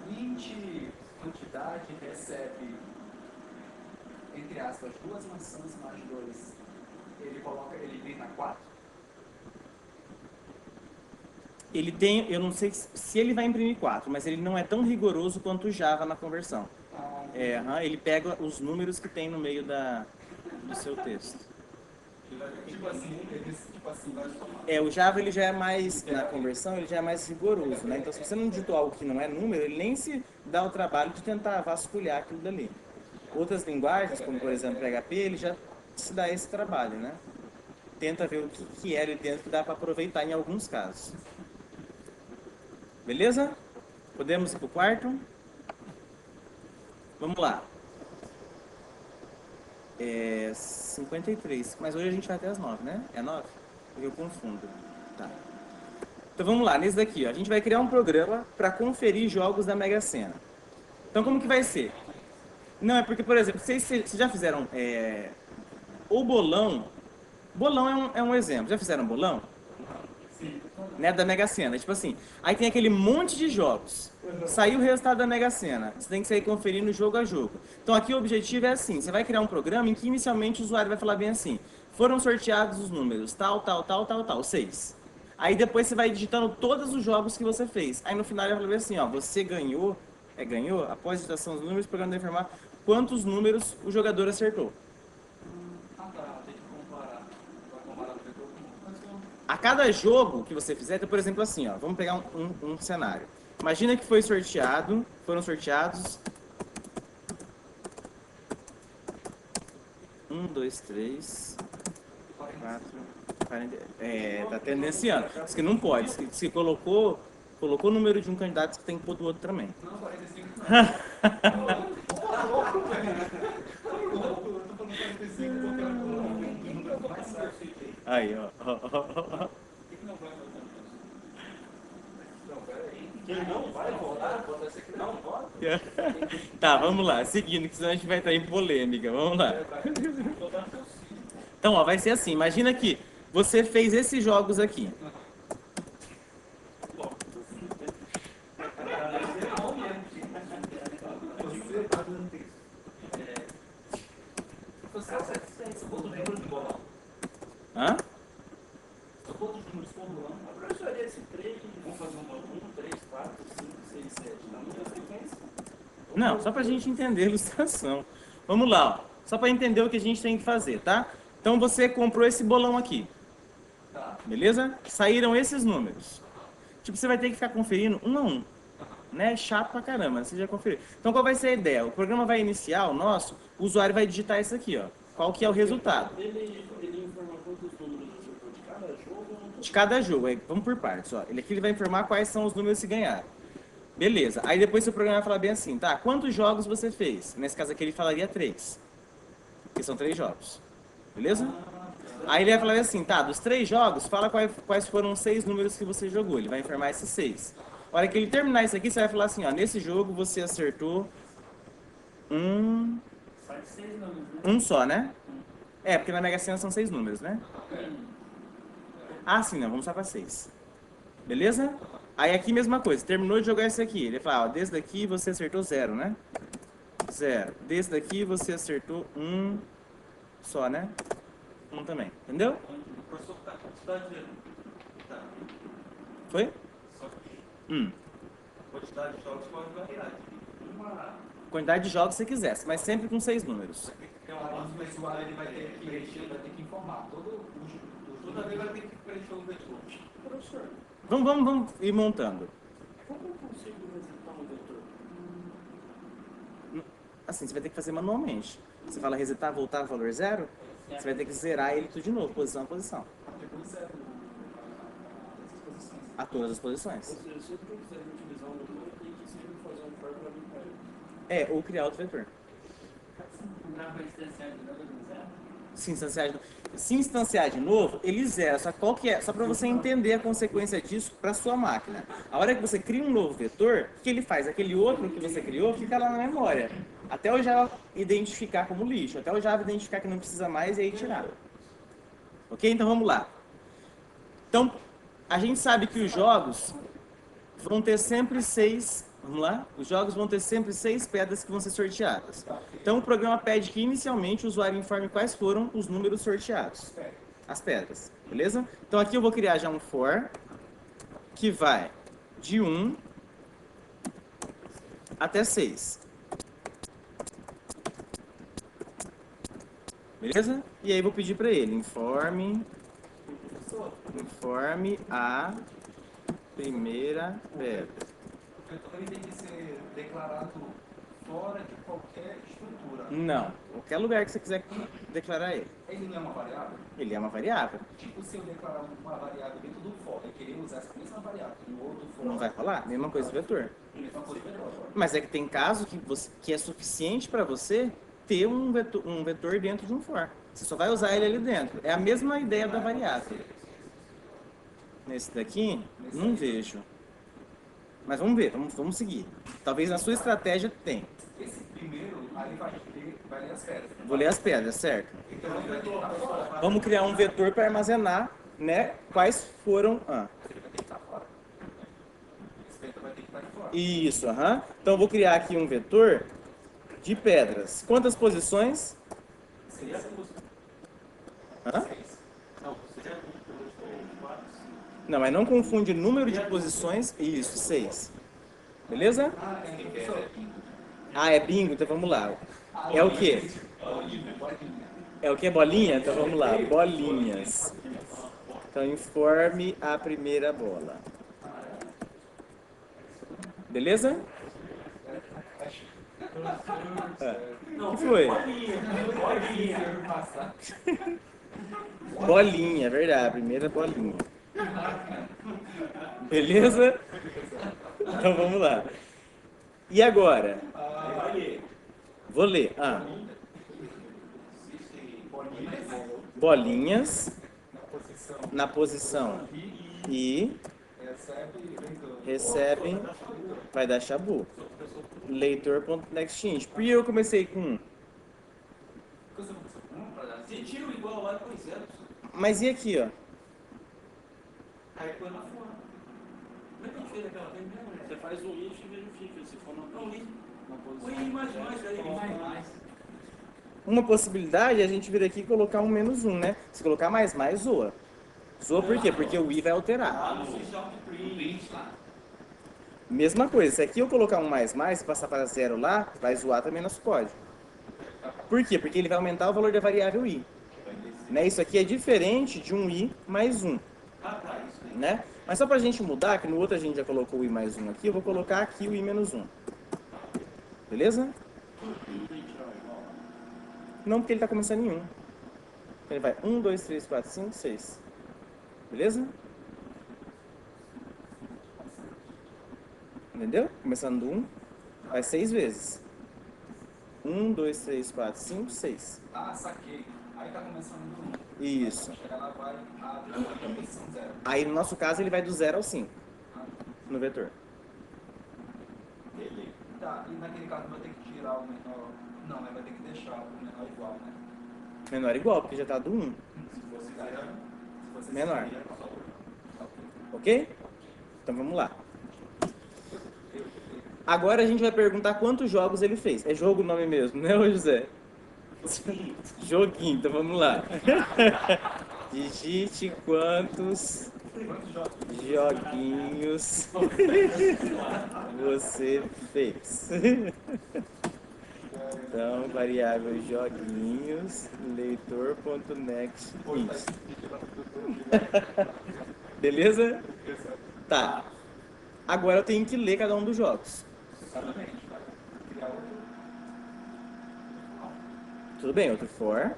int quantidade recebe, entre aspas, 2 maçãs mais 2, ele grita 4? Ele tem, eu não sei se ele vai imprimir 4, mas ele não é tão rigoroso quanto o Java na conversão. Ele pega os números que tem no meio do seu texto. O Java ele já é mais, na conversão, ele já é mais rigoroso, né? Então se você não digitou algo que não é número, ele nem se dá o trabalho de tentar vasculhar aquilo dali. Outras linguagens, como por exemplo PHP, ele já se dá esse trabalho, né? Tenta ver o que é ali dentro que dá para aproveitar em alguns casos. Beleza? Podemos ir para o quarto? Vamos lá. 53. Mas hoje a gente vai até as 9, né? É 9? Eu confundo. Tá. Então vamos lá. Nesse daqui, ó, a gente vai criar um programa para conferir jogos da Mega Sena. Então como que vai ser? Não, é porque, por exemplo, vocês já fizeram o bolão. Bolão é um exemplo. Já fizeram bolão? Sim. Né, da Mega Sena. Tipo assim, aí tem aquele monte de jogos. Saiu o resultado da Mega Sena. Você tem que sair conferindo jogo a jogo. Então aqui o objetivo é assim, você vai criar um programa em que inicialmente o usuário vai falar bem assim, foram sorteados os números tal, 6. Aí depois você vai digitando todos os jogos que você fez. Aí no final ele vai falar assim, ó, você ganhou, após a digitação dos números, o programa vai informar quantos números o jogador acertou. Tem que comparar. Vai comparar o vetor com... A cada jogo que você fizer, então, por exemplo, assim, ó, vamos pegar um cenário. Imagina que foram sorteados 1, 2, 3, 4, 40, tá tendenciando. Diz que não pode, diz que colocou o número de um candidato, que tem que pôr do outro também. Não, 45 Aí, ó. não vai votar, pode ser que não vota. Tá, vamos lá. Seguindo, que senão a gente vai estar em polêmica. Vamos lá. Então, ó, vai ser assim. Imagina que você fez esses jogos aqui. Hã? Professor, esse 3, vamos fazer uma 1, 3, 4, 5, 6, 7, na minha sequência? Não, só pra gente entender a ilustração. Vamos lá, ó. Só pra entender o que a gente tem que fazer, tá? Então você comprou esse bolão aqui. Beleza? Saíram esses números. Tipo, você vai ter que ficar conferindo um a um. Né? Chato pra caramba, você já conferiu. Então qual vai ser a ideia? O programa vai iniciar, o nosso, o usuário vai digitar isso aqui, ó. Qual que é o resultado? Ele informa quantos números acertou de cada jogo? De cada jogo, aí, vamos por partes, ó. Aqui ele vai informar quais são os números que ganharam. Beleza, aí depois seu programa vai falar bem assim, tá? Quantos jogos você fez? Nesse caso aqui ele falaria 3. Porque são 3 jogos. Beleza? Aí ele vai falar assim, tá, dos 3 jogos, fala quais foram os 6 números que você jogou. Ele vai informar esses 6. A hora que ele terminar isso aqui, você vai falar assim, ó, nesse jogo você acertou um só, né? É, porque na Mega Sena são 6 números, né? Ah, sim, não, vamos só para 6. Beleza? Aí aqui mesma coisa, terminou de jogar esse aqui. Ele fala, ó, desse daqui você acertou 0, né? 0. Desse daqui você acertou 1 só, né? 1 também, entendeu? Foi? Quantidade de jogos pode variar. Quantidade de jogos se você quiser, mas sempre com 6 números. Então, o usuário ele vai ter que preencher, vai ter que informar. Toda vez vai ter que preencher um vetor. Professor, Vamos ir montando. como eu consigo resetar um vetor? Assim, você vai ter que fazer manualmente. Você fala resetar, voltar, valor 0, você vai ter que zerar ele tudo de novo, posição a posição. Depois zero essas posições. A todas as posições. Ou seja, sempre que eu quiser utilizar um vetor, eu tenho que sempre fazer um for para limpar ele. É, ou criar outro vetor. Não dá pra instanciar de novo do zero? Se instanciar de novo, ele zera. Só qual que é? Só para você entender a consequência disso para sua máquina. A hora que você cria um novo vetor, o que ele faz? Aquele outro que você criou fica lá na memória. Até o Java identificar como lixo. Até o Java identificar que não precisa mais e aí tirar. Ok? Então vamos lá. Então, a gente sabe que os jogos vão ter sempre 6... Vamos lá? Os jogos vão ter sempre 6 pedras que vão ser sorteadas. Então o programa pede que inicialmente o usuário informe quais foram os números sorteados. As pedras. Beleza? Então aqui eu vou criar já um for que vai de 1 até 6. Beleza? E aí eu vou pedir para ele, informe a primeira pedra. Então ele tem que ser declarado fora de qualquer estrutura. Não, qualquer lugar que você quiser declarar ele. Ele não é uma variável? Ele é uma variável. Tipo, se eu declarar uma variável dentro do for, eu querer usar essa mesma variável no outro for. Não vai rolar? Mesma coisa do vetor. Mesma coisa do vetor. Mas é que tem caso que é suficiente para você ter um vetor dentro de um for. Você só vai usar ele ali dentro. É a mesma ideia da variável. Nesse daqui, não vejo. Mas vamos ver, vamos seguir. Talvez na sua estratégia tem. Esse primeiro, aí vai ler as pedras. Vou ler as pedras, certo? Então ele vai ter que estar fora. Vamos criar um vetor para armazenar, né? Quais foram... Ele vai ter que estar fora. Esse vetor vai ter que estar de fora. Isso, aham. Então eu vou criar aqui um vetor de pedras. Quantas posições? Seria essa música. Hã? Não, seria 1, 2, 3, 4, 5. Não, mas não confunde número de posições. Isso, 6. Beleza? Ah, é bingo? Então vamos lá. É o quê? É o quê? Bolinha? Então vamos lá. Bolinhas. Então informe a primeira bola. Beleza? O que foi? Bolinha, é verdade. Primeira bolinha. Beleza? Então vamos lá. E agora? Vou ler. Bolinhas na posição I Recebe, vai dar chabu. Leitor.nextInt. Por que eu comecei com 1? Você tira o igual lá e põe 0. Mas e aqui, ó? Aí põe lá fora. Como é que a gente fez aquela vez mesmo? Você faz um if e verifica se for na posição. Põe mais, aí mais. Uma possibilidade é a gente vir aqui e colocar um -1, né? Se colocar mais, zoa. Zoa por quê? Porque o i vai alterar. Mesma coisa, se aqui eu colocar um mais, e passar para 0 lá, vai zoar também nosso código. Por quê? Porque ele vai aumentar o valor da variável i. Né? Isso aqui é diferente de um i mais 1. Né? Mas só para a gente mudar, que no outro a gente já colocou o i mais 1 aqui, eu vou colocar aqui o i menos 1. Beleza? Não, porque ele está começando em 1. Então ele vai 1, 2, 3, 4, 5, 6. Beleza? Entendeu? Começando do 1, vai 6 vezes. 1, 2, 3, 4, 5, 6. Ah, saquei. Aí tá começando do 1. Isso. Ela vai também são 0. Aí no nosso caso ele vai do 0 ao 5. No vetor. Beleza. Tá, e naquele caso vai ter que tirar o menor. Não, vai ter que deixar o menor igual, né? Menor igual, porque já está do 1. Se fosse 0, se fosse Menor. 0, Ok? Então vamos lá. Agora a gente vai perguntar quantos jogos ele fez. É jogo o nome mesmo, né, ô José? Joguinho, então vamos lá. Digite quantos joguinhos você fez. Então, variável joguinhos, leitor.next. Beleza? Tá. Agora eu tenho que ler cada um dos jogos. Tudo bem, outro for.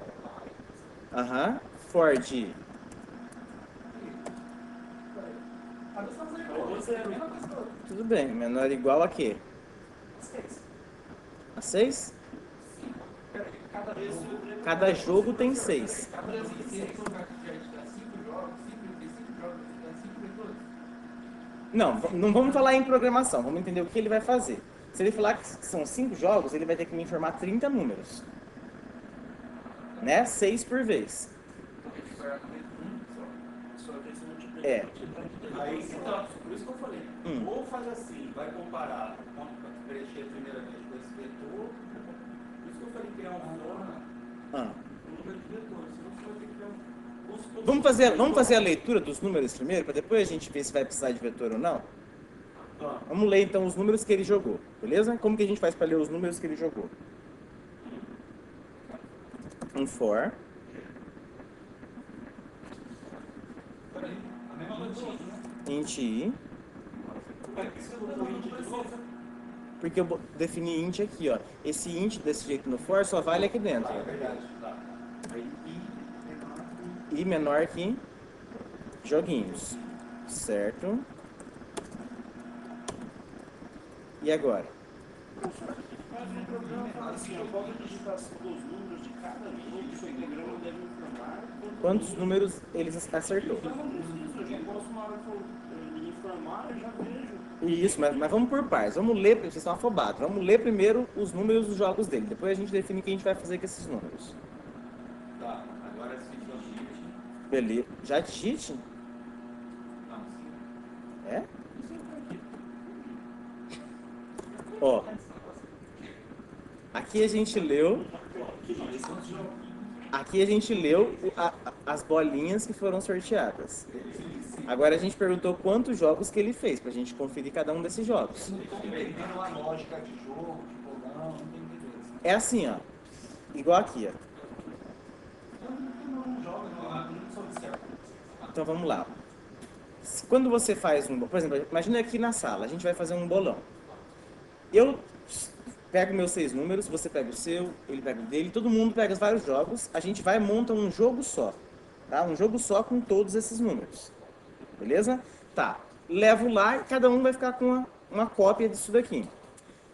For de... Tudo bem, menor ou igual a quê? A 6? Cada jogo tem 6. Não vamos falar em programação, vamos entender o que ele vai fazer. Se ele falar que são 5 jogos, ele vai ter que me informar 30 números. Né? 6 por vez. É. Aí, então, por isso que eu falei. Ou faz assim, vai comparar quando preencher primeiramente com esse vetor. Por isso que eu falei criar um forma no número de vetores. Senão você vai ter que criar Vamos fazer a leitura dos números primeiro, para depois a gente ver se vai precisar de vetor ou não? Vamos ler então os números que ele jogou, beleza? Como que a gente faz para ler os números que ele jogou? Um for. Int i. Porque eu defini int aqui, ó. Esse int desse jeito no for só vale aqui dentro. I menor que joguinhos. Certo? E agora? assim, eu posso digitar os números de cada jogo que o programa deve informar. Quantos números ele acertou? Eu não preciso, eu posso na hora me informar, eu já vejo. Isso, mas vamos por partes. Vamos ler, porque vocês estão afobados. Vamos ler primeiro os números dos jogos dele. Depois a gente define o que a gente vai fazer com esses números. Tá, agora se digite. Beleza. Já digite? Não, sim. É? Ó. Aqui a gente leu. Aqui a gente leu as bolinhas que foram sorteadas. Agora a gente perguntou quantos jogos que ele fez, pra gente conferir cada um desses jogos. Entendendo a lógica de jogo, de bolão, não tem interesse. É assim, ó. Igual aqui, ó. Então vamos lá. Quando você faz um... Por exemplo, imagina aqui na sala, a gente vai fazer um bolão. Eu pego meus 6 números, você pega o seu, ele pega o dele, todo mundo pega os vários jogos, a gente vai e monta um jogo só. Tá? Um jogo só com todos esses números. Beleza? Tá. Levo lá e cada um vai ficar com uma cópia disso daqui.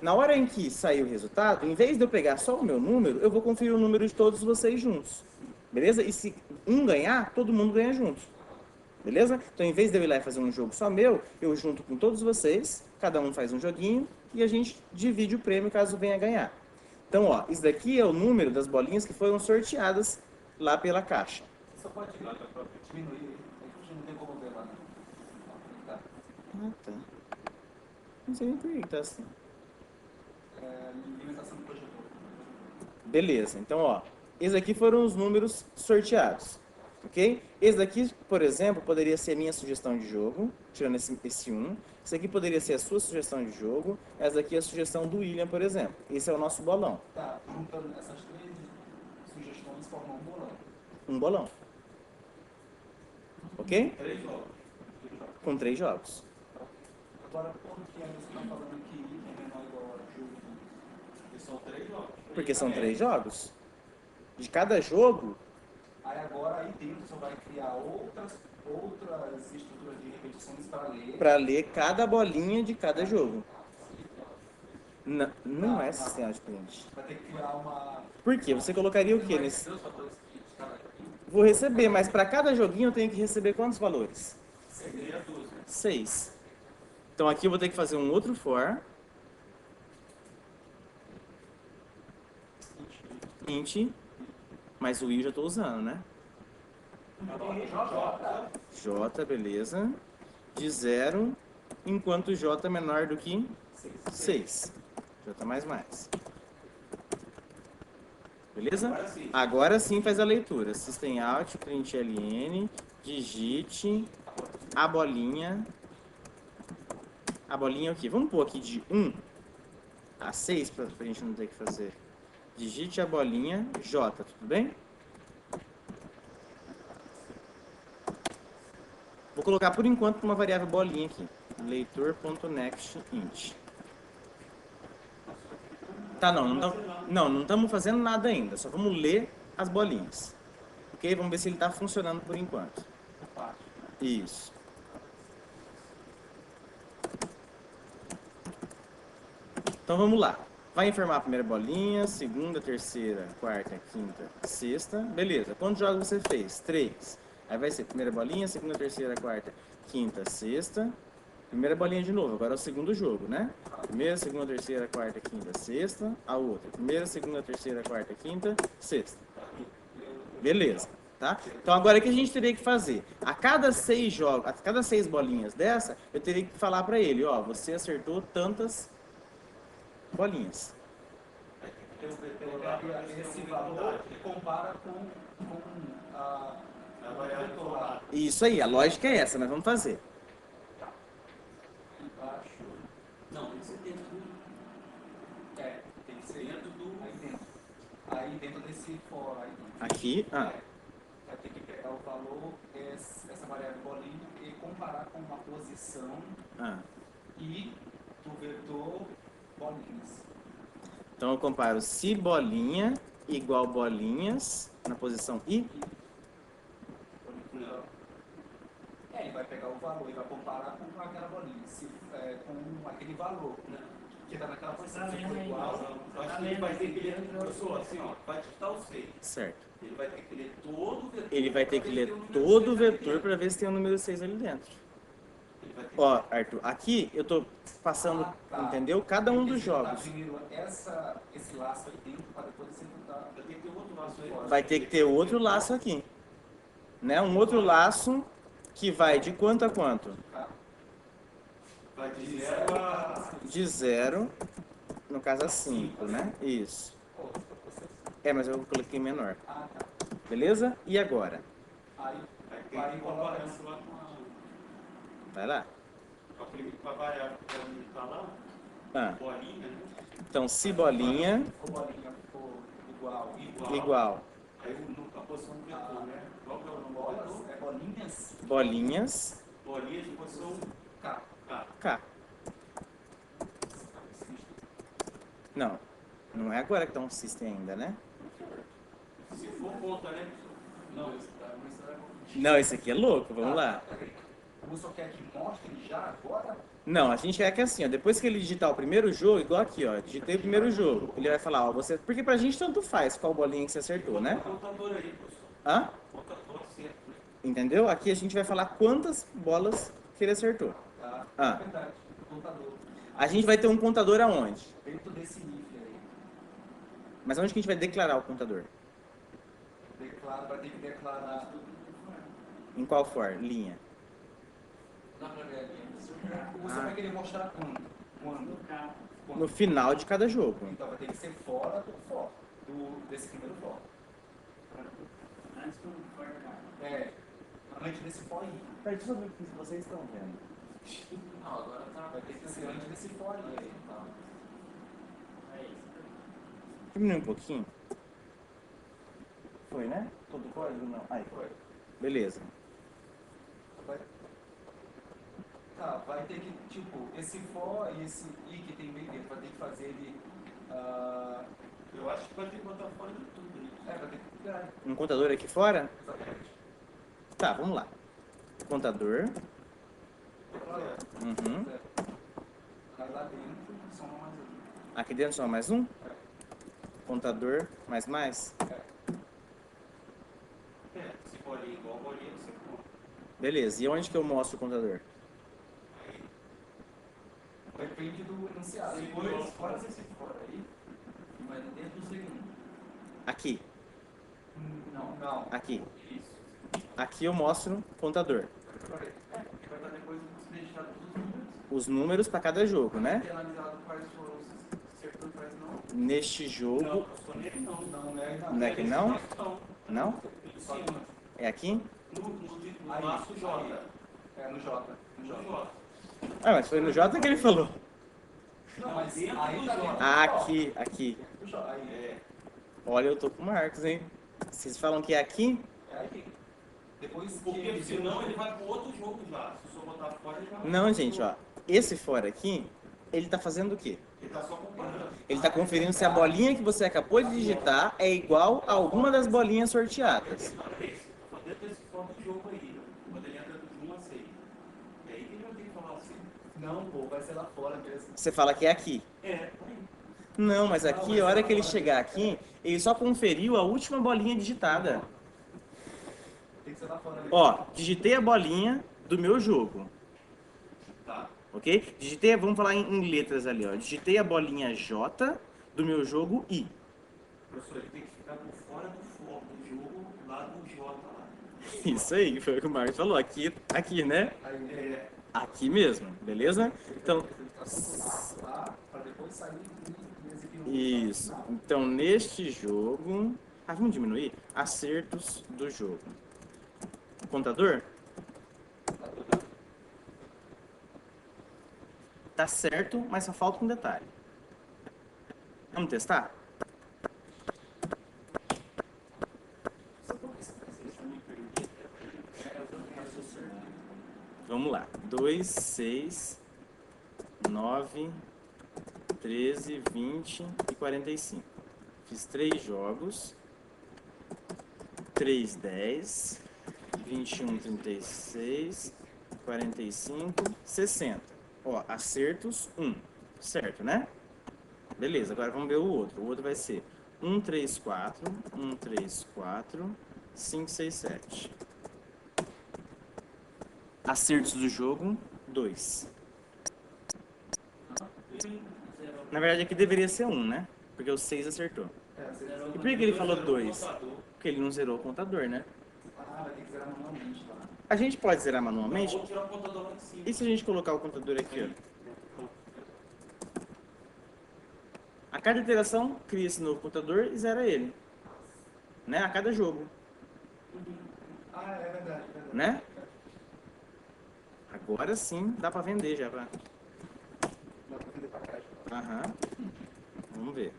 Na hora em que sair o resultado, em vez de eu pegar só o meu número, eu vou conferir o número de todos vocês juntos. Beleza? E se um ganhar, todo mundo ganha junto. Beleza? Então, em vez de eu ir lá e fazer um jogo só meu, eu junto com todos vocês, cada um faz um joguinho e a gente divide o prêmio caso venha ganhar. Então, ó, isso daqui é o número das bolinhas que foram sorteadas lá pela caixa. Só pode diminuir, não tem como ver lá. Tá. Ah, tá. Não sei nem por que tá assim. Limitação do projetor. Beleza, então, ó, esses aqui foram os números sorteados, ok? Esse daqui, por exemplo, poderia ser a minha sugestão de jogo, tirando esse 1. Esse aqui poderia ser a sua sugestão de jogo. Essa daqui é a sugestão do William, por exemplo. Esse é o nosso bolão. Tá, juntando essas 3 sugestões formam um bolão. Um bolão. Ok? 3 jogos. Com 3 jogos. Agora, por que você está falando que item é menor ou igual a jogo? Porque são 3 jogos. Porque são 3 jogos. De cada jogo, Aí agora, aí dentro, você vai criar outras estruturas de repetições para ler. cada bolinha de cada jogo. Não é sistema de print. Vai ter que criar uma... Por quê? Você colocaria o quê nesse... Os fatores que cada aqui Vou receber, mas para cada joguinho eu tenho que receber quantos valores? seria 12. 6. Então aqui eu vou ter que fazer um outro for. Int. Mas o i eu já estou usando, né? J, beleza. De 0, enquanto J é menor do que 6. J mais. Beleza? Agora sim faz a leitura. System out, print ln, digite a bolinha. A bolinha é o quê? Vamos pôr aqui de 1 a 6 para a gente não ter que fazer. Digite a bolinha J, tudo bem? Vou colocar por enquanto uma variável bolinha aqui. Leitor.nextInt. Tá, não estamos fazendo nada ainda. Só vamos ler as bolinhas. Ok? Vamos ver se ele está funcionando por enquanto. Isso. Então vamos lá. Vai informar a primeira bolinha, segunda, terceira, quarta, quinta, sexta. Beleza. Quantos jogos você fez? 3. Aí vai ser primeira bolinha, segunda, terceira, quarta, quinta, sexta. Primeira bolinha de novo. Agora é o segundo jogo, né? Primeira, segunda, terceira, quarta, quinta, sexta. A outra. Primeira, segunda, terceira, quarta, quinta, sexta. Beleza. Tá? Então agora o que a gente teria que fazer? A cada 6 jogos, a cada 6 bolinhas dessa, eu teria que falar para ele, ó, você acertou tantas bolinhas. Esse valor compara com a variável lá. Isso aí, a lógica é essa, nós vamos fazer. Embaixo. Não, tem que ser dentro do. Tem que ser dentro do. Aí dentro desse for aí. Aqui, Vai ter que pegar o valor, essa variável bolinha, e comparar com uma posição e do vetor bolinhas. Então eu comparo se bolinha igual bolinhas na posição i. Ele vai pegar o valor e vai comparar com aquela bolinha, com aquele valor, né? Que está naquela posição. Se for igual, Acho que ele vai ter que ler, professor, assim, ó, vai digitar o 6. Certo. Ele vai ter que ler todo o vetor. Ele vai ter que ler todo o vetor para ver se tem o número 6 ali dentro. Ó, Arthur, aqui eu tô passando, entendeu? Cada um dos jogos. Primeiro esse laço aí dentro para depois você botar. Vai ter que ter outro laço aí. Vai ter que ter outro laço aqui. Né? Um outro laço que vai de quanto a quanto? Vai de 0 a. De 0, no caso a 5, né? Isso. Mas eu coloquei menor. Beleza? E agora? Aí Vai comparando lá com a. Vai lá. Com a variável que está lá. Bolinha, né? Então, se bolinha o bolinha for igual Aí a posição do vetor, né? Qual que é o nome do bolas, vetor? bolinhas. bolinhas Bolinhas de posição K. K. Não é agora que tá um system ainda, né? Se for conta, né? Não, Não, esse aqui é louco, vamos lá. O professor quer que mostre já agora? Não, a gente quer que assim, ó, depois que ele digitar o primeiro jogo, igual aqui, ó, digitei o primeiro jogo, ele vai falar, ó, você... Porque pra gente tanto faz qual bolinha que você acertou, né? contador aí, professor. Hã? Contador certo. Entendeu? Aqui a gente vai falar quantas bolas que ele acertou. Tá? Ah. É verdade. Contador. A gente vai ter um contador aonde? Dentro desse NIF aí. Mas onde que a gente vai declarar o contador? Vai ter que declarar. Em qual for? Linha. Dá pra ver ali. Você vai querer mostrar quando? No final de cada jogo. Então vai ter que ser fora do for. Desse primeiro for. Antes do for, cara. É. Antes desse for aí. Peraí, deixa eu ver o que vocês estão vendo. Não, agora tá. Vai ter que ser antes desse for aí. Tá. É isso. Diminui um pouquinho. Foi, né? Todo o código? Não. Aí. Foi. Beleza. Vai ter que, tipo, esse for e esse i que tem bem dentro, vai ter que fazer ele. Eu acho que vai ter que botar fora de tudo aí. Vai ter que. Um contador aqui fora? Exatamente. Tá, vamos lá. Contador. Uhum. Aí lá dentro, só mais um. Aqui dentro só mais um? Contador, mais mais? Se bolinha igual bolinha, você conta. Beleza, e onde que eu mostro o contador? Depende do enunciado. Depois, fora esse fora aí, Vai dentro do segundo. Aqui, Não. aqui. isso. Aqui eu mostro o contador. Vai estar depois registrado todos os números. Os números para cada jogo, né? E analisado quais foram os acertou e quais não. Neste jogo... Não, só nele não. Não, né? Não é aqui não? Não. Não? Em cima. É aqui? No Aí, passo J. É no J. No J. Ah, mas foi no J que ele falou. Não, mas dentro aí do tá J. dentro do Ah, J. aqui, aqui. Do J. Aí Olha, eu tô com o Marcos, hein? Vocês falam que é aqui? é aí. Depois Porque senão ele vai pro outro jogo já. Se eu botar fora, ele já vai. Não, gente, ó. Esse fora aqui, ele tá fazendo o quê? Ele tá só comparando. Ele tá conferindo se a bolinha que você acabou de digitar é igual a alguma das bolinhas sorteadas. Dentro desse fora do jogo aí, quando ele entra de 1 a 6. E aí que ele vai ter que falar assim. Não, pô, vai ser lá fora mesmo. Você fala que é aqui. É, Não, mas aqui, a hora que ele chegar aqui, ele só conferiu a última bolinha digitada. Tem que ser lá fora mesmo. Ó, digitei a bolinha do meu jogo. tá. Ok? Digitei, vamos falar em letras ali, ó. Digitei a bolinha J do meu jogo I. Professor, ele tem que ficar por fora do foco do jogo, lá do J lá. Isso aí, foi o que o Marcos falou. Aqui, né? É, Aqui mesmo, beleza? Então, Lá, pra depois sair e exibir o isso. Então, neste jogo... Ah, vamos diminuir? Acertos do jogo. Contador? Tá certo, mas só falta um detalhe. Vamos testar? Vamos lá. 2, 6, 9, 13, 20 e 45. Fiz 3 jogos. 3, 10, 21, 36, 45, 60. Ó, acertos 1. Certo, né? Beleza, agora vamos ver o outro. O outro vai ser 1, 3, 4, 1, 3, 4, 5, 6, 7. Acertos do jogo, 2. Na verdade aqui deveria ser 1, né? Porque o 6 acertou. E por que ele falou 2? Porque ele não zerou o contador, né? vai ter que zerar manualmente lá. A gente pode zerar manualmente? Vou tirar o contador lá de cima. E se a gente colocar o contador aqui, ó? A cada iteração cria esse novo contador e zera ele. Né? A cada jogo. É verdade. Né? Agora sim dá pra vender já. Pra... Dá pra vender pra caixa. Aham. Vamos ver.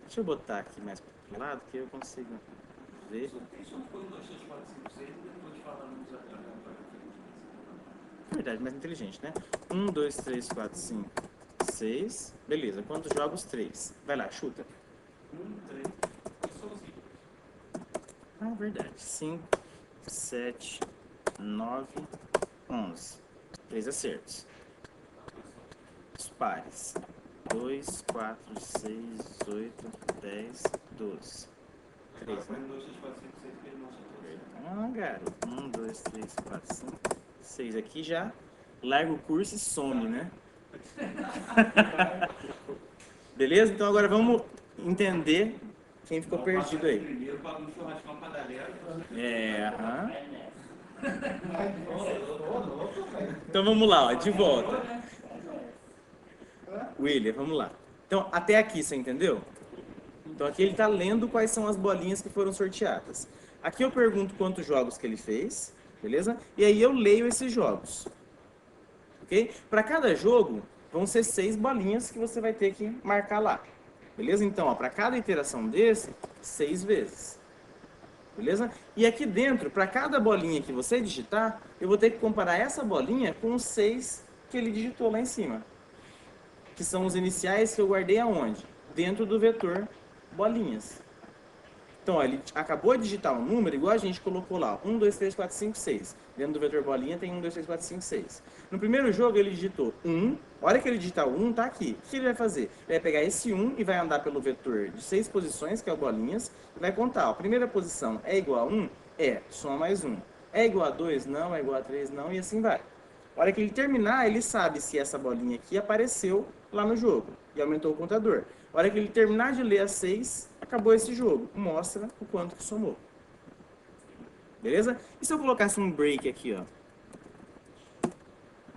Deixa eu botar aqui mais pro lado que eu consigo ver. Isso não foi 1, 2, 3, 4, 5, 6, e depois de falar nos atrasos. Verdade, mais inteligente, né? 1, 2, 3, 4, 5, 6. Beleza, quantos jogos? 3. Vai lá, chuta. 1, 3, sozinho. Ah, verdade. 5, 7, 9, 11. 3 acertos. Os pares. 2, 3, 4, 6, 8, 10, 12. 3, né? 1, 2, 3, 4, 5, 6, porque ele não são todos. Ah, garoto. 1, 2, 3, 4, 5, 6. Aqui já larga o curso e some, né? Beleza? Então agora vamos entender quem ficou perdido aí. Primeiro, paga um churrascão pra galera. Aham. Então vamos lá, ó, de volta. William, vamos lá. Então, até aqui, você entendeu? Então aqui ele está lendo quais são as bolinhas que foram sorteadas. Aqui eu pergunto quantos jogos que ele fez, beleza? E aí eu leio esses jogos. Ok? Para cada jogo, vão ser 6 bolinhas que você vai ter que marcar lá. Beleza? Então, para cada iteração desse, 6 vezes. Beleza? E aqui dentro, para cada bolinha que você digitar, eu vou ter que comparar essa bolinha com os 6 que ele digitou lá em cima. Que são os iniciais que eu guardei aonde? Dentro do vetor bolinhas. Então, ó, ele acabou de digitar um número, igual a gente colocou lá, 1, 2, 3, 4, 5, 6. Dentro do vetor bolinha tem 1, 2, 3, 4, 5, 6. No primeiro jogo ele digitou 1, a hora que ele digitar o 1, tá aqui. O que ele vai fazer? Ele vai pegar esse 1 e vai andar pelo vetor de 6 posições, que é o bolinhas, e vai contar, ó, a primeira posição é igual a 1? É, soma mais 1. É igual a 2? Não. É igual a 3? Não, e assim vai. A hora que ele terminar, ele sabe se essa bolinha aqui apareceu lá no jogo e aumentou o contador. A hora que ele terminar de ler as 6, acabou esse jogo. Mostra o quanto que somou. Beleza? E se eu colocasse um break aqui, ó?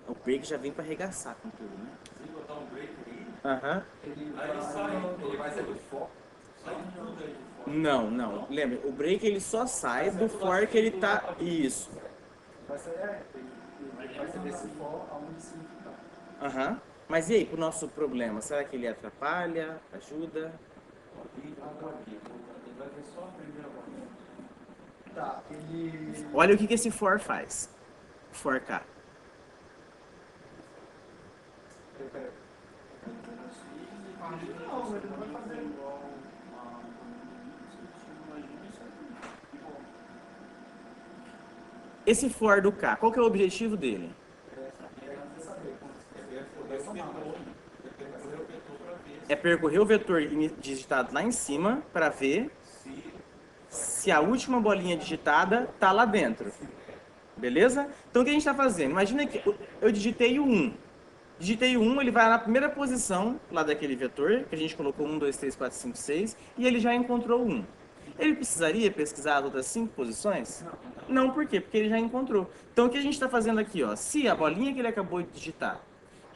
O break já vem para arregaçar com tudo, né? Se botar um break aí, Aham. Ele vai ser do foco. sai de tudo aí de fora. Não. Lembra, o break ele só sai do for que ele tá... Isso. Vai ser desse for aonde se ficar. Aham. Mas e aí, pro nosso problema? Será que ele atrapalha? Ajuda? Ele vai ver só a primeira bolinha. Tá, ele... Olha o que esse for faz. For K. Não, ele não vai fazer... Esse for do K, qual que é o objetivo dele? É percorrer o vetor digitado lá em cima para ver se a última bolinha digitada tá lá dentro. Beleza? Então o que a gente está fazendo? Imagina que eu digitei o 1. Digitei o 1, ele vai na primeira posição lá daquele vetor, que a gente colocou 1, 2, 3, 4, 5, 6, e ele já encontrou o 1. Ele precisaria pesquisar as outras 5 posições? Não, por quê? Porque ele já encontrou. Então o que a gente está fazendo aqui? Ó, se a bolinha que ele acabou de digitar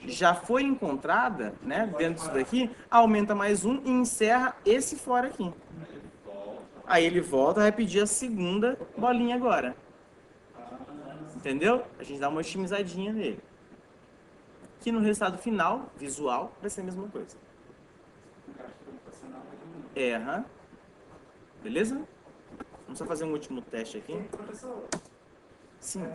já foi encontrada, né, dentro disso daqui, aumenta mais 1 e encerra esse fora aqui. Aí ele volta, vai pedir a segunda bolinha agora. Entendeu? A gente dá uma otimizadinha nele. Que no resultado final, visual, vai ser a mesma coisa. Aham. Beleza? Vamos só fazer um último teste aqui. Professor, Sim.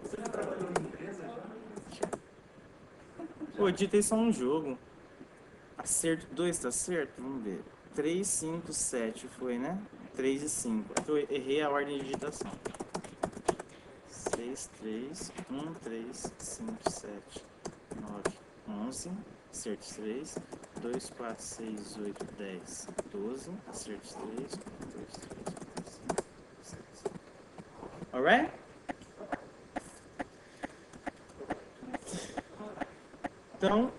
Você já trabalhou em empresa já? Pô, eu digitei só um jogo. Acerto 2, tá certo? Vamos ver. 3, 5, 7 foi, né? 3 e 5. Eu errei a ordem de digitação. 6, 3, 1, 3, 5, 7, 9, 11. Acertos 3. 2, 4, 6, 8, 10, 12. Acertos 3. 1, 2, 3, 4, 5, 6. Alright? Então,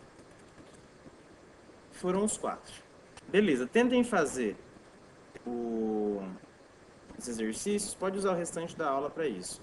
foram os 4. Beleza, tentem fazer os exercícios. Pode usar o restante da aula para isso.